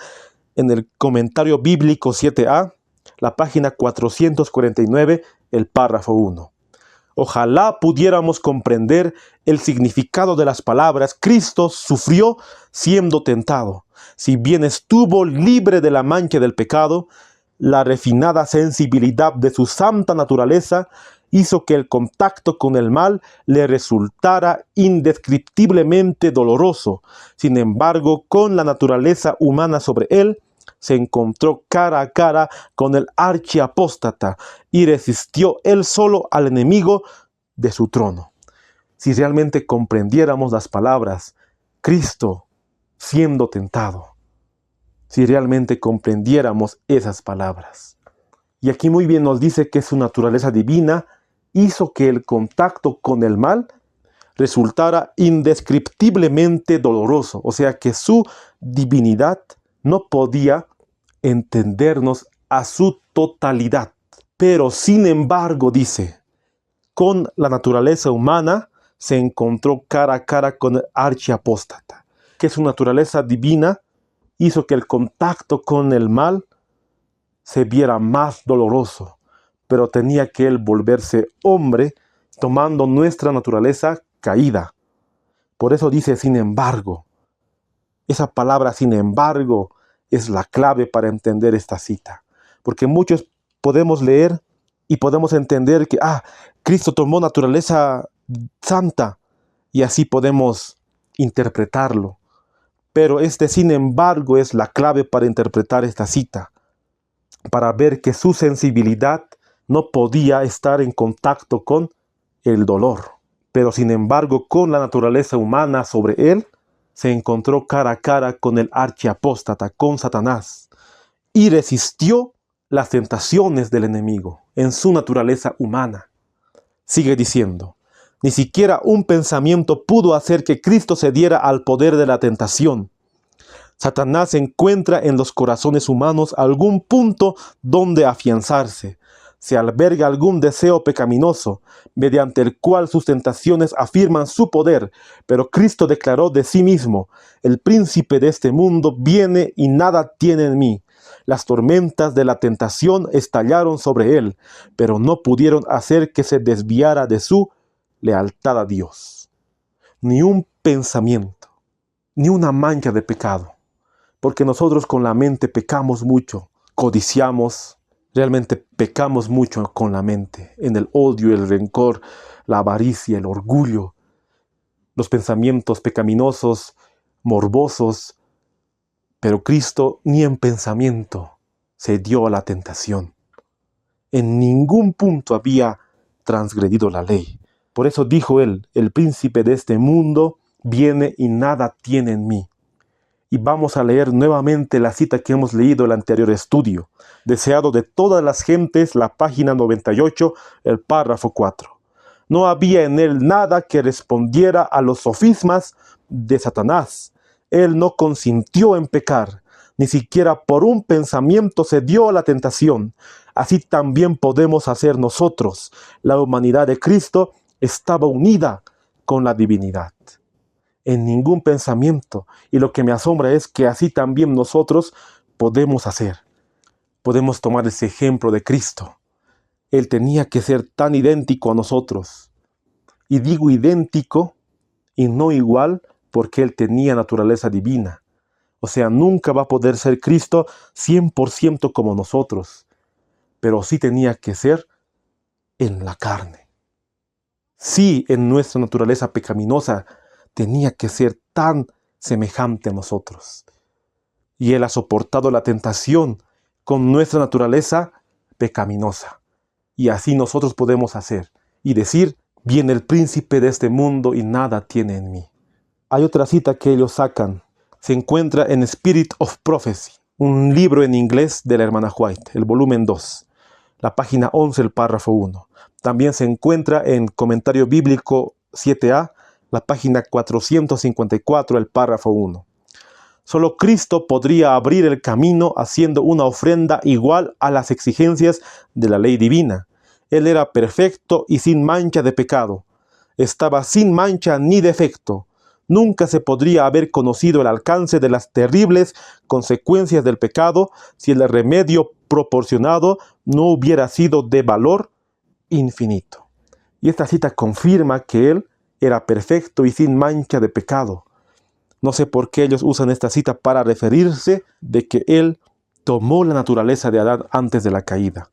en el comentario bíblico 7a, la página 449, el párrafo 1. Ojalá pudiéramos comprender el significado de las palabras Cristo sufrió siendo tentado. Si bien estuvo libre de la mancha del pecado, la refinada sensibilidad de su santa naturaleza hizo que el contacto con el mal le resultara indescriptiblemente doloroso. Sin embargo, con la naturaleza humana sobre él, se encontró cara a cara con el archiapóstata y resistió él solo al enemigo de su trono. Si realmente comprendiéramos las palabras, Cristo siendo tentado, si realmente comprendiéramos esas palabras. Y aquí muy bien nos dice que su naturaleza divina hizo que el contacto con el mal resultara indescriptiblemente doloroso, o sea que su divinidad no podía entendernos a su totalidad. Pero sin embargo, dice, con la naturaleza humana se encontró cara a cara con el archiapóstata, que su naturaleza divina hizo que el contacto con el mal se viera más doloroso, pero tenía que él volverse hombre tomando nuestra naturaleza caída. Por eso dice sin embargo. Esa palabra sin embargo es la clave para entender esta cita, porque muchos podemos leer y podemos entender que, Cristo tomó naturaleza santa, y así podemos interpretarlo. Pero sin embargo, es la clave para interpretar esta cita, para ver que su sensibilidad no podía estar en contacto con el dolor. Pero sin embargo, con la naturaleza humana sobre él, se encontró cara a cara con el archiapóstata, con Satanás, y resistió las tentaciones del enemigo en su naturaleza humana. Sigue diciendo, ni siquiera un pensamiento pudo hacer que Cristo cediera al poder de la tentación. Satanás encuentra en los corazones humanos algún punto donde afianzarse. Se alberga algún deseo pecaminoso, mediante el cual sus tentaciones afirman su poder. Pero Cristo declaró de sí mismo, el príncipe de este mundo viene y nada tiene en mí. Las tormentas de la tentación estallaron sobre él, pero no pudieron hacer que se desviara de su lealtad a Dios. Ni un pensamiento, ni una mancha de pecado. Porque nosotros con la mente pecamos mucho, codiciamos, realmente pecamos mucho con la mente, en el odio, el rencor, la avaricia, el orgullo, los pensamientos pecaminosos, morbosos. Pero Cristo ni en pensamiento se dio a la tentación. En ningún punto había transgredido la ley. Por eso dijo él, el príncipe de este mundo viene y nada tiene en mí. Y vamos a leer nuevamente la cita que hemos leído en el anterior estudio. Deseado de todas las gentes, la página 98, el párrafo 4. No había en él nada que respondiera a los sofismas de Satanás. Él no consintió en pecar, ni siquiera por un pensamiento se dio a la tentación. Así también podemos hacer nosotros. La humanidad de Cristo estaba unida con la divinidad. En ningún pensamiento. Y lo que me asombra es que así también nosotros podemos hacer. Podemos tomar ese ejemplo de Cristo. Él tenía que ser tan idéntico a nosotros. Y digo idéntico y no igual porque Él tenía naturaleza divina. O sea, nunca va a poder ser Cristo 100% como nosotros. Pero sí tenía que ser en la carne. Sí, en nuestra naturaleza pecaminosa tenía que ser tan semejante a nosotros. Y Él ha soportado la tentación con nuestra naturaleza pecaminosa. Y así nosotros podemos hacer y decir, viene el príncipe de este mundo y nada tiene en mí. Hay otra cita que ellos sacan. Se encuentra en Spirit of Prophecy, un libro en inglés de la hermana White, el volumen 2, la página 11, el párrafo 1. También se encuentra en Comentario Bíblico 7a, la página 454, el párrafo 1. Solo Cristo podría abrir el camino haciendo una ofrenda igual a las exigencias de la ley divina. Él era perfecto y sin mancha de pecado. Estaba sin mancha ni defecto. Nunca se podría haber conocido el alcance de las terribles consecuencias del pecado si el remedio proporcionado no hubiera sido de valor infinito. Y esta cita confirma que Él era perfecto y sin mancha de pecado. No sé por qué ellos usan esta cita para referirse de que Él tomó la naturaleza de Adán antes de la caída.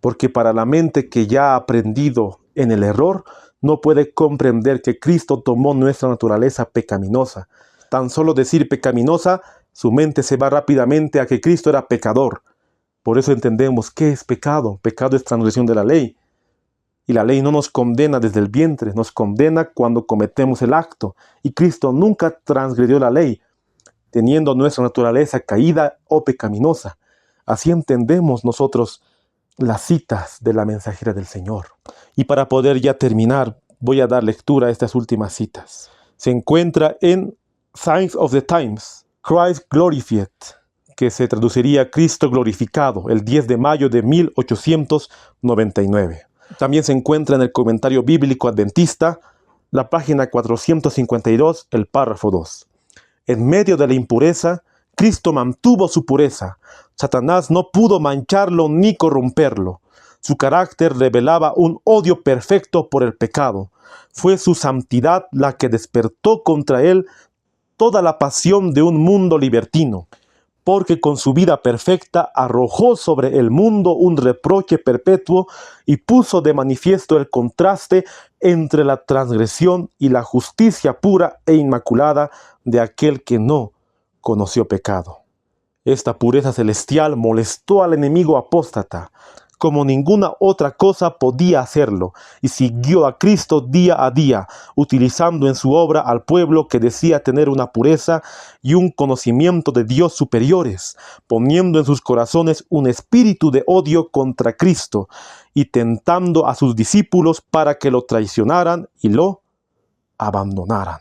Porque para la mente que ya ha aprendido en el error, no puede comprender que Cristo tomó nuestra naturaleza pecaminosa. Tan solo decir pecaminosa, su mente se va rápidamente a que Cristo era pecador. Por eso entendemos qué es pecado. Pecado es transgresión de la ley. Y la ley no nos condena desde el vientre, nos condena cuando cometemos el acto. Y Cristo nunca transgredió la ley, teniendo nuestra naturaleza caída o pecaminosa. Así entendemos nosotros las citas de la mensajera del Señor. Y para poder ya terminar, voy a dar lectura a estas últimas citas. Se encuentra en Signs of the Times, Christ Glorified, que se traduciría Cristo glorificado, el 10 de mayo de 1899. También se encuentra en el Comentario Bíblico Adventista, la página 452, el párrafo 2. En medio de la impureza, Cristo mantuvo su pureza. Satanás no pudo mancharlo ni corromperlo. Su carácter revelaba un odio perfecto por el pecado. Fue su santidad la que despertó contra él toda la pasión de un mundo libertino. porque con su vida perfecta arrojó sobre el mundo un reproche perpetuo y puso de manifiesto el contraste entre la transgresión y la justicia pura e inmaculada de aquel que no conoció pecado. Esta pureza celestial molestó al enemigo apóstata, como ninguna otra cosa podía hacerlo, y siguió a Cristo día a día, utilizando en su obra al pueblo que decía tener una pureza y un conocimiento de Dios superiores, poniendo en sus corazones un espíritu de odio contra Cristo, y tentando a sus discípulos para que lo traicionaran y lo abandonaran.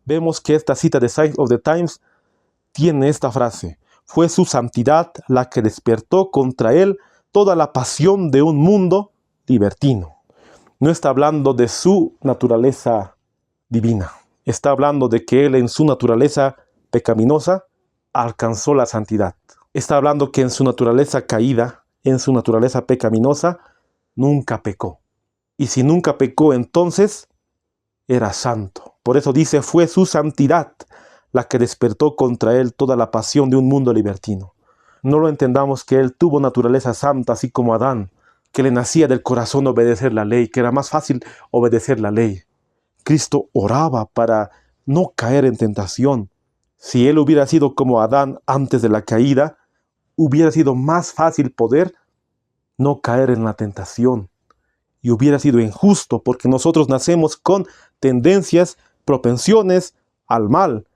Vemos que esta cita de Signs of the Times tiene esta frase: fue su santidad la que despertó contra él toda la pasión de un mundo libertino. No está hablando de su naturaleza divina. Está hablando de que él en su naturaleza pecaminosa alcanzó la santidad. Está hablando que en su naturaleza caída, en su naturaleza pecaminosa, nunca pecó. Y si nunca pecó, entonces era santo. Por eso dice, fue su santidad la que despertó contra él toda la pasión de un mundo libertino. No lo entendamos que él tuvo naturaleza santa, así como Adán, que le nacía del corazón obedecer la ley, que era más fácil obedecer la ley. Cristo oraba para no caer en tentación. Si él hubiera sido como Adán antes de la caída, hubiera sido más fácil poder no caer en la tentación. Y hubiera sido injusto, porque nosotros nacemos con tendencias, propensiones al mal.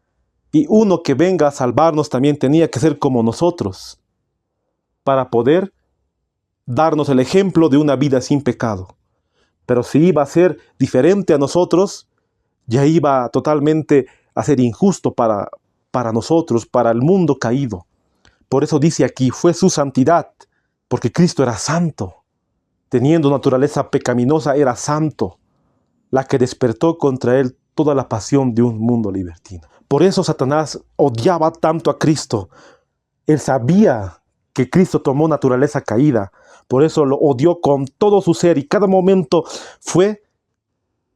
Y uno que venga a salvarnos también tenía que ser como nosotros, para poder darnos el ejemplo de una vida sin pecado. Pero si iba a ser diferente a nosotros, ya iba totalmente a ser injusto para nosotros, para el mundo caído. Por eso dice aquí, fue su santidad, porque Cristo era santo. Teniendo naturaleza pecaminosa, era santo, la que despertó contra él toda la pasión de un mundo libertino. Por eso Satanás odiaba tanto a Cristo. Él sabía que Cristo tomó naturaleza caída. Por eso lo odió con todo su ser y cada momento fue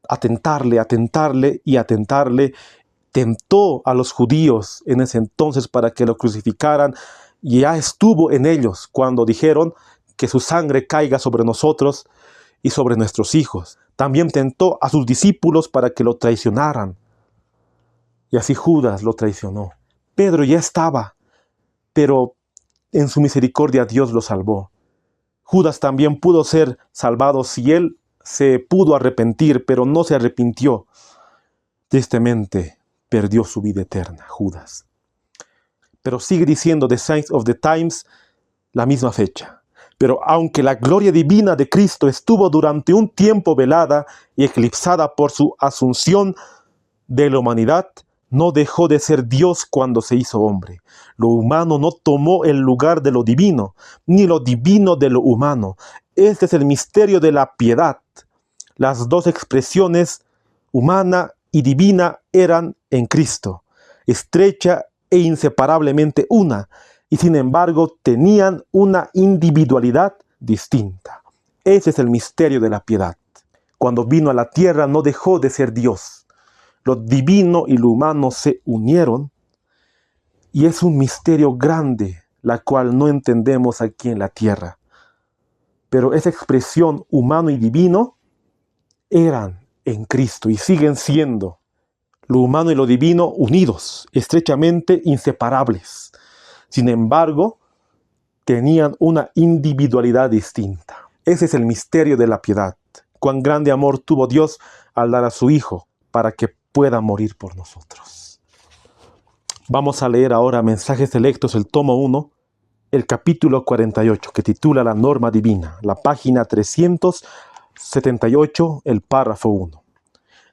atentarle. Tentó a los judíos en ese entonces para que lo crucificaran. Y ya estuvo en ellos cuando dijeron que su sangre caiga sobre nosotros y sobre nuestros hijos. También tentó a sus discípulos para que lo traicionaran. Y así Judas lo traicionó. Pedro ya estaba, pero en su misericordia Dios lo salvó. Judas también pudo ser salvado si él se pudo arrepentir, pero no se arrepintió. Tristemente perdió su vida eterna, Judas. Pero sigue diciendo The Signs of the Times la misma fecha. Pero aunque la gloria divina de Cristo estuvo durante un tiempo velada y eclipsada por su asunción de la humanidad, no dejó de ser Dios cuando se hizo hombre. Lo humano no tomó el lugar de lo divino, ni lo divino de lo humano. Este es el misterio de la piedad. Las dos expresiones, humana y divina, eran en Cristo, estrecha e inseparablemente una, y sin embargo tenían una individualidad distinta. Ese es el misterio de la piedad. Cuando vino a la tierra no dejó de ser Dios. Lo divino y lo humano se unieron y es un misterio grande, la cual no entendemos aquí en la tierra. Pero esa expresión humano y divino eran en Cristo y siguen siendo lo humano y lo divino unidos, estrechamente inseparables. Sin embargo, tenían una individualidad distinta. Ese es el misterio de la piedad. Cuán grande amor tuvo Dios al dar a su Hijo para que pueda morir por nosotros. Vamos a leer ahora Mensajes Selectos, el tomo 1, el capítulo 48, que titula La Norma Divina, la página 378, el párrafo 1.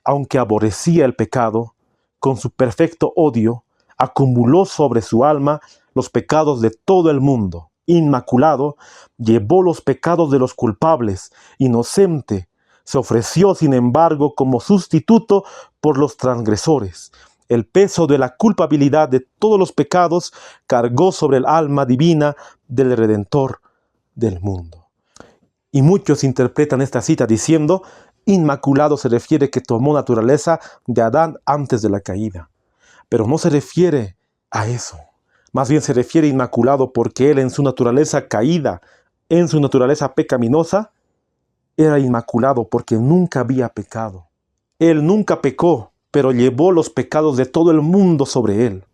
Aunque aborrecía el pecado, con su perfecto odio, acumuló sobre su alma los pecados de todo el mundo. Inmaculado, llevó los pecados de los culpables, inocente, se ofreció, sin embargo, como sustituto por los transgresores. El peso de la culpabilidad de todos los pecados cargó sobre el alma divina del Redentor del mundo. Y muchos interpretan esta cita diciendo, inmaculado se refiere que tomó naturaleza de Adán antes de la caída. Pero no se refiere a eso. Más bien se refiere a inmaculado porque Él en su naturaleza caída, en su naturaleza pecaminosa, era inmaculado porque nunca había pecado. Él nunca pecó, pero llevó los pecados de todo el mundo sobre Él,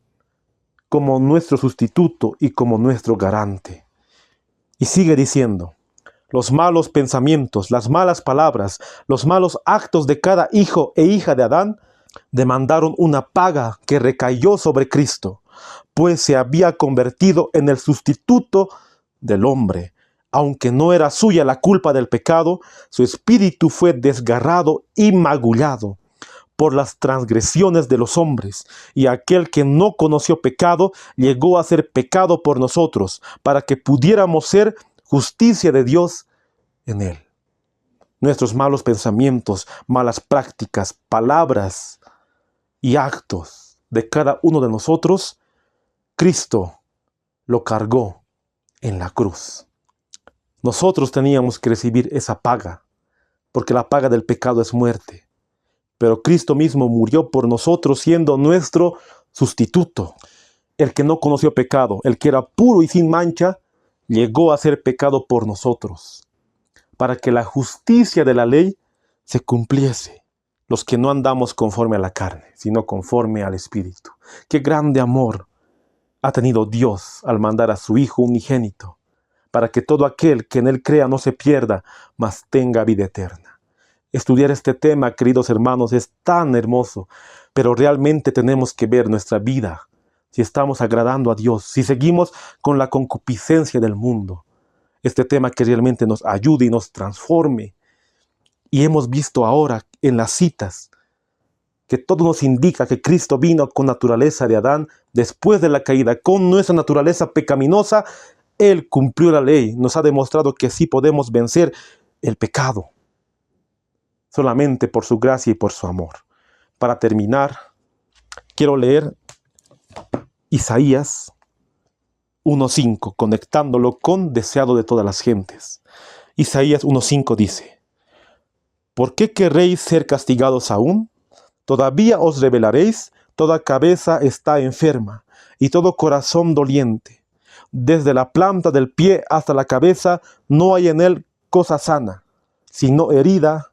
como nuestro sustituto y como nuestro garante. Y sigue diciendo, los malos pensamientos, las malas palabras, los malos actos de cada hijo e hija de Adán demandaron una paga que recayó sobre Cristo, pues se había convertido en el sustituto del hombre. Aunque no era suya la culpa del pecado, su espíritu fue desgarrado y magullado por las transgresiones de los hombres, y aquel que no conoció pecado llegó a ser pecado por nosotros, para que pudiéramos ser justicia de Dios en él. Nuestros malos pensamientos, malas prácticas, palabras y actos de cada uno de nosotros, Cristo lo cargó en la cruz. Nosotros teníamos que recibir esa paga, porque la paga del pecado es muerte. Pero Cristo mismo murió por nosotros siendo nuestro sustituto. El que no conoció pecado, el que era puro y sin mancha, llegó a ser pecado por nosotros, para que la justicia de la ley se cumpliese. Los que no andamos conforme a la carne, sino conforme al Espíritu. Qué grande amor ha tenido Dios al mandar a su Hijo unigénito, para que todo aquel que en Él crea no se pierda, mas tenga vida eterna. Estudiar este tema, queridos hermanos, es tan hermoso, pero realmente tenemos que ver nuestra vida, si estamos agradando a Dios, si seguimos con la concupiscencia del mundo. Este tema que realmente nos ayude y nos transforme. Y hemos visto ahora en las citas que todo nos indica que Cristo vino con naturaleza de Adán después de la caída, con nuestra naturaleza pecaminosa. Él cumplió la ley, nos ha demostrado que sí podemos vencer el pecado, solamente por su gracia y por su amor. Para terminar, quiero leer Isaías 1:5, conectándolo con deseado de todas las gentes. Isaías 1:5 dice, ¿por qué querréis ser castigados aún? Todavía os rebelaréis, toda cabeza está enferma, y todo corazón doliente. Desde la planta del pie hasta la cabeza no hay en él cosa sana, sino herida,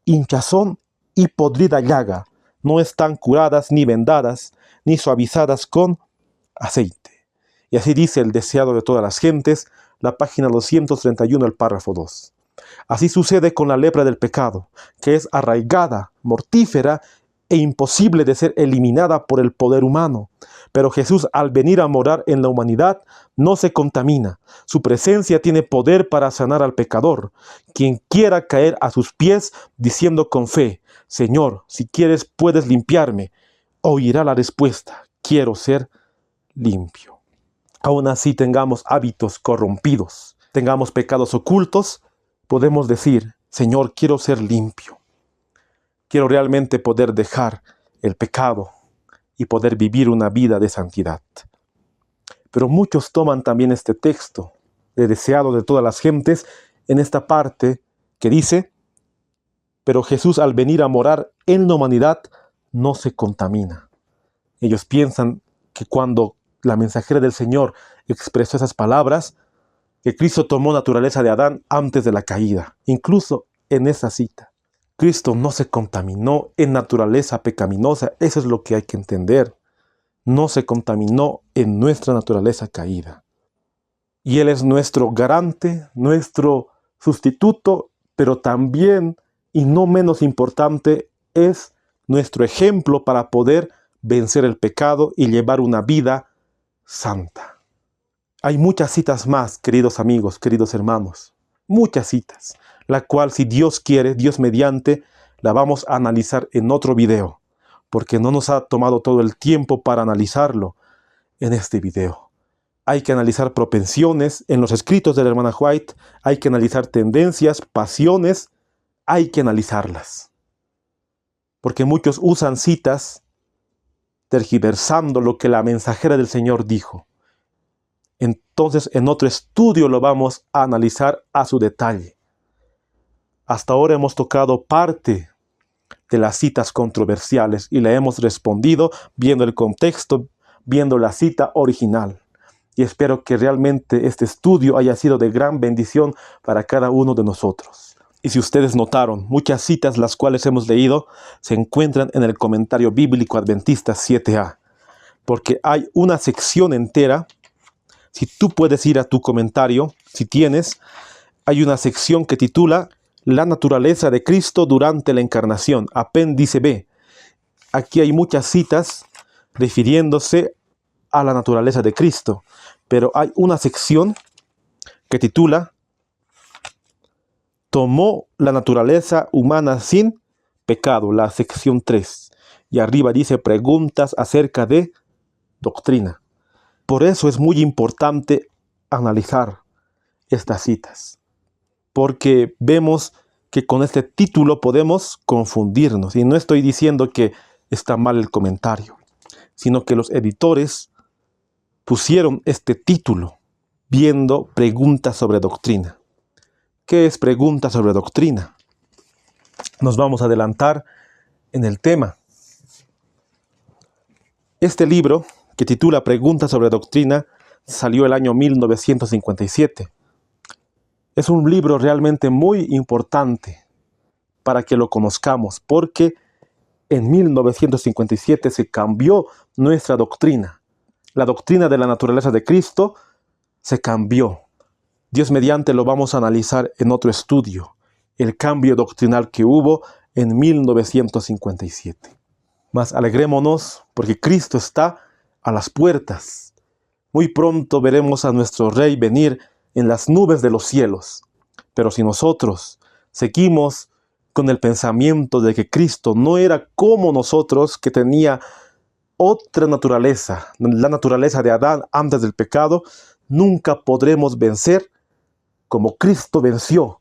hinchazón y podrida llaga. No están curadas ni vendadas, ni suavizadas con aceite. Y así dice el deseado de todas las gentes, la página 231, el párrafo 2. Así sucede con la lepra del pecado, que es arraigada, mortífera e imposible de ser eliminada por el poder humano. Pero Jesús, al venir a morar en la humanidad, no se contamina. Su presencia tiene poder para sanar al pecador. Quien quiera caer a sus pies diciendo con fe, Señor, si quieres puedes limpiarme, oirá la respuesta, quiero ser limpio. Aún así tengamos hábitos corrompidos, tengamos pecados ocultos, podemos decir, Señor, quiero ser limpio. Quiero realmente poder dejar el pecado y poder vivir una vida de santidad. Pero muchos toman también este texto de deseado de todas las gentes en esta parte que dice, pero Jesús al venir a morar en la humanidad no se contamina. Ellos piensan que cuando la mensajera del Señor expresó esas palabras, que Cristo tomó naturaleza de Adán antes de la caída. Incluso en esa cita, Cristo no se contaminó en naturaleza pecaminosa. Eso es lo que hay que entender. No se contaminó en nuestra naturaleza caída. Y Él es nuestro garante, nuestro sustituto, pero también, y no menos importante, es nuestro ejemplo para poder vencer el pecado y llevar una vida santa. Hay muchas citas más, queridos amigos, queridos hermanos. Muchas citas, la cual, si Dios quiere, Dios mediante, la vamos a analizar en otro video, porque no nos ha tomado todo el tiempo para analizarlo en este video. Hay que analizar propensiones en los escritos de la hermana White, hay que analizar tendencias, pasiones, hay que analizarlas. Porque muchos usan citas tergiversando lo que la mensajera del Señor dijo. Entonces, en otro estudio lo vamos a analizar a su detalle. Hasta ahora hemos tocado parte de las citas controversiales y le hemos respondido viendo el contexto, viendo la cita original. Y espero que realmente este estudio haya sido de gran bendición para cada uno de nosotros. Y si ustedes notaron, muchas citas las cuales hemos leído se encuentran en el comentario bíblico adventista 7a. Porque hay una sección entera. Si tú puedes ir a tu comentario, si tienes, hay una sección que titula La naturaleza de Cristo durante la encarnación, apéndice B. Aquí hay muchas citas refiriéndose a la naturaleza de Cristo, pero hay una sección que titula Tomó la naturaleza humana sin pecado, la sección 3. Y arriba dice preguntas acerca de doctrina. Por eso es muy importante analizar estas citas, porque vemos que con este título podemos confundirnos. Y no estoy diciendo que está mal el comentario, sino que los editores pusieron este título viendo preguntas sobre doctrina. ¿Qué es pregunta sobre doctrina? Nos vamos a adelantar en el tema. Este libro, que titula Preguntas sobre doctrina, salió el año 1957. Es un libro realmente muy importante para que lo conozcamos, porque en 1957 se cambió nuestra doctrina. La doctrina de la naturaleza de Cristo se cambió. Dios mediante lo vamos a analizar en otro estudio, el cambio doctrinal que hubo en 1957. Mas alegrémonos porque Cristo está a las puertas. Muy pronto veremos a nuestro Rey venir en las nubes de los cielos. Pero si nosotros seguimos con el pensamiento de que Cristo no era como nosotros, que tenía otra naturaleza, la naturaleza de Adán antes del pecado, nunca podremos vencer como Cristo venció.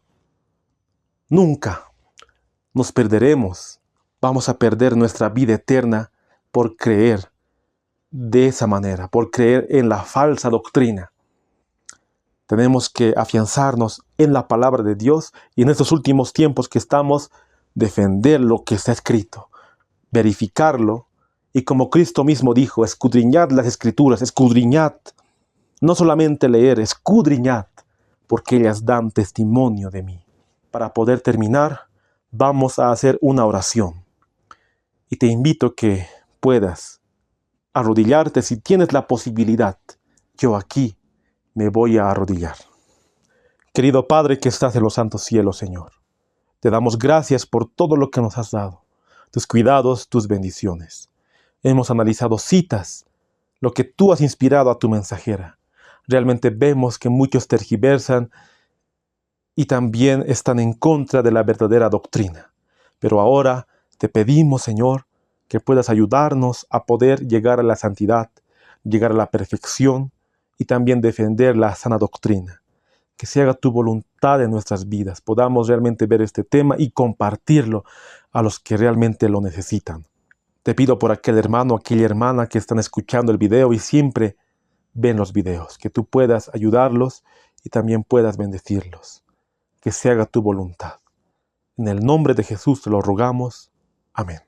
Nunca nos perderemos. Vamos a perder nuestra vida eterna por creer de esa manera, por creer en la falsa doctrina. Tenemos que afianzarnos en la palabra de Dios y en estos últimos tiempos que estamos, defender lo que está escrito, verificarlo y como Cristo mismo dijo, escudriñad las Escrituras, escudriñad. No solamente leer, escudriñad, porque ellas dan testimonio de mí. Para poder terminar, vamos a hacer una oración. Y te invito que puedas arrodillarte si tienes la posibilidad. Yo aquí me voy a arrodillar. Querido Padre que estás en los santos cielos, Señor, te damos gracias por todo lo que nos has dado, tus cuidados, tus bendiciones. Hemos analizado citas, lo que tú has inspirado a tu mensajera. Realmente vemos que muchos tergiversan y también están en contra de la verdadera doctrina. Pero ahora te pedimos, Señor, que puedas ayudarnos a poder llegar a la santidad, llegar a la perfección y también defender la sana doctrina. Que se haga tu voluntad en nuestras vidas, podamos realmente ver este tema y compartirlo a los que realmente lo necesitan. Te pido por aquel hermano, aquella hermana que están escuchando el video y siempre ven los videos, que tú puedas ayudarlos y también puedas bendecirlos. Que se haga tu voluntad. En el nombre de Jesús te lo rogamos. Amén.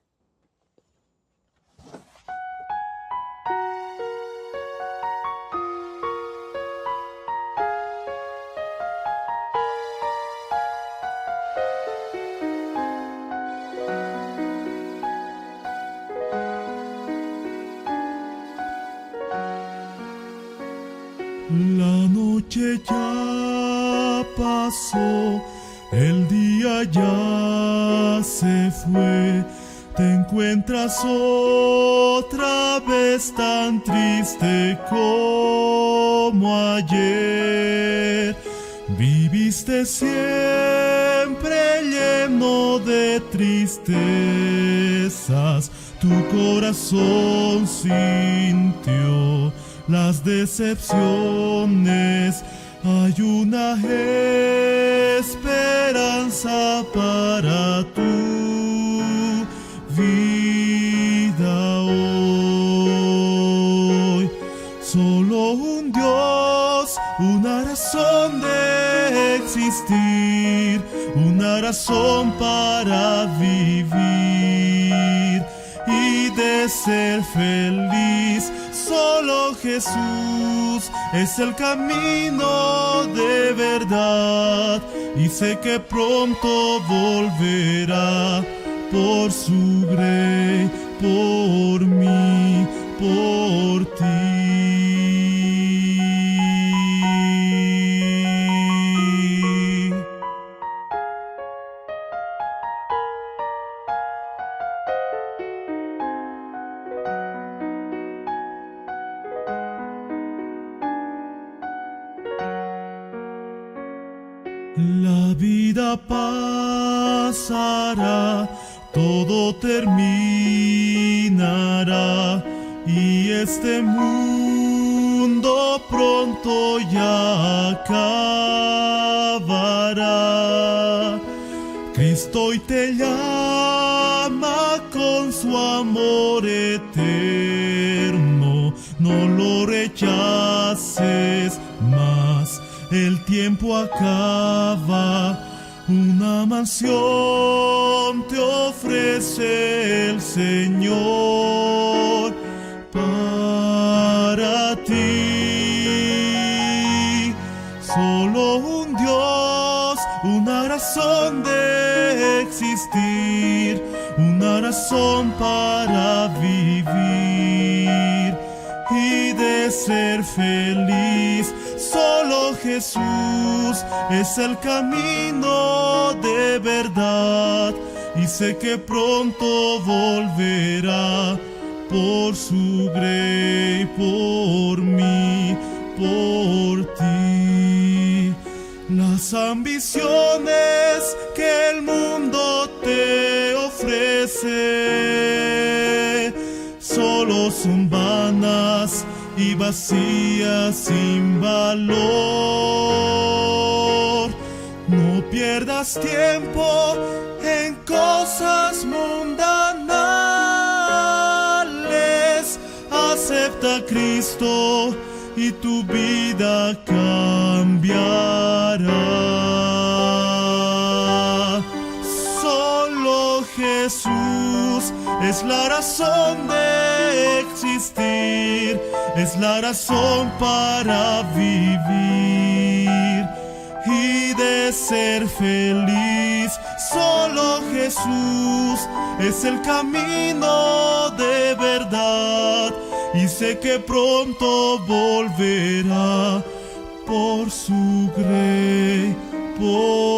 La noche ya pasó, el día ya se fue, te encuentras otra vez tan triste como ayer. Viviste siempre lleno de tristezas, tu corazón sintió las decepciones. Hay una esperanza para tu vida hoy. Solo un Dios, una razón de existir, una razón para vivir y de ser feliz. Solo Jesús es el camino de verdad y sé que pronto volverá por su grey, por mí, por ti. La vida pasará, todo terminará y este mundo pronto ya acabará. Cristo hoy te llama con su amor eterno, no lo rechaces más. El tiempo acaba, una mansión te ofrece el Señor para ti. Solo un Dios, una razón de existir, una razón para vivir y de ser feliz. Solo Jesús es el camino de verdad y sé que pronto volverá por su grey, por mí, por ti. Las ambiciones que el mundo te ofrece solo son vanas y vacías sin valor. No pierdas tiempo en cosas mundanales. Acepta a Cristo y tu vida cambiará. Solo Jesús es la razón de existir, es la razón para vivir y de ser feliz. Solo Jesús es el camino de verdad y sé que pronto volverá por su grey, por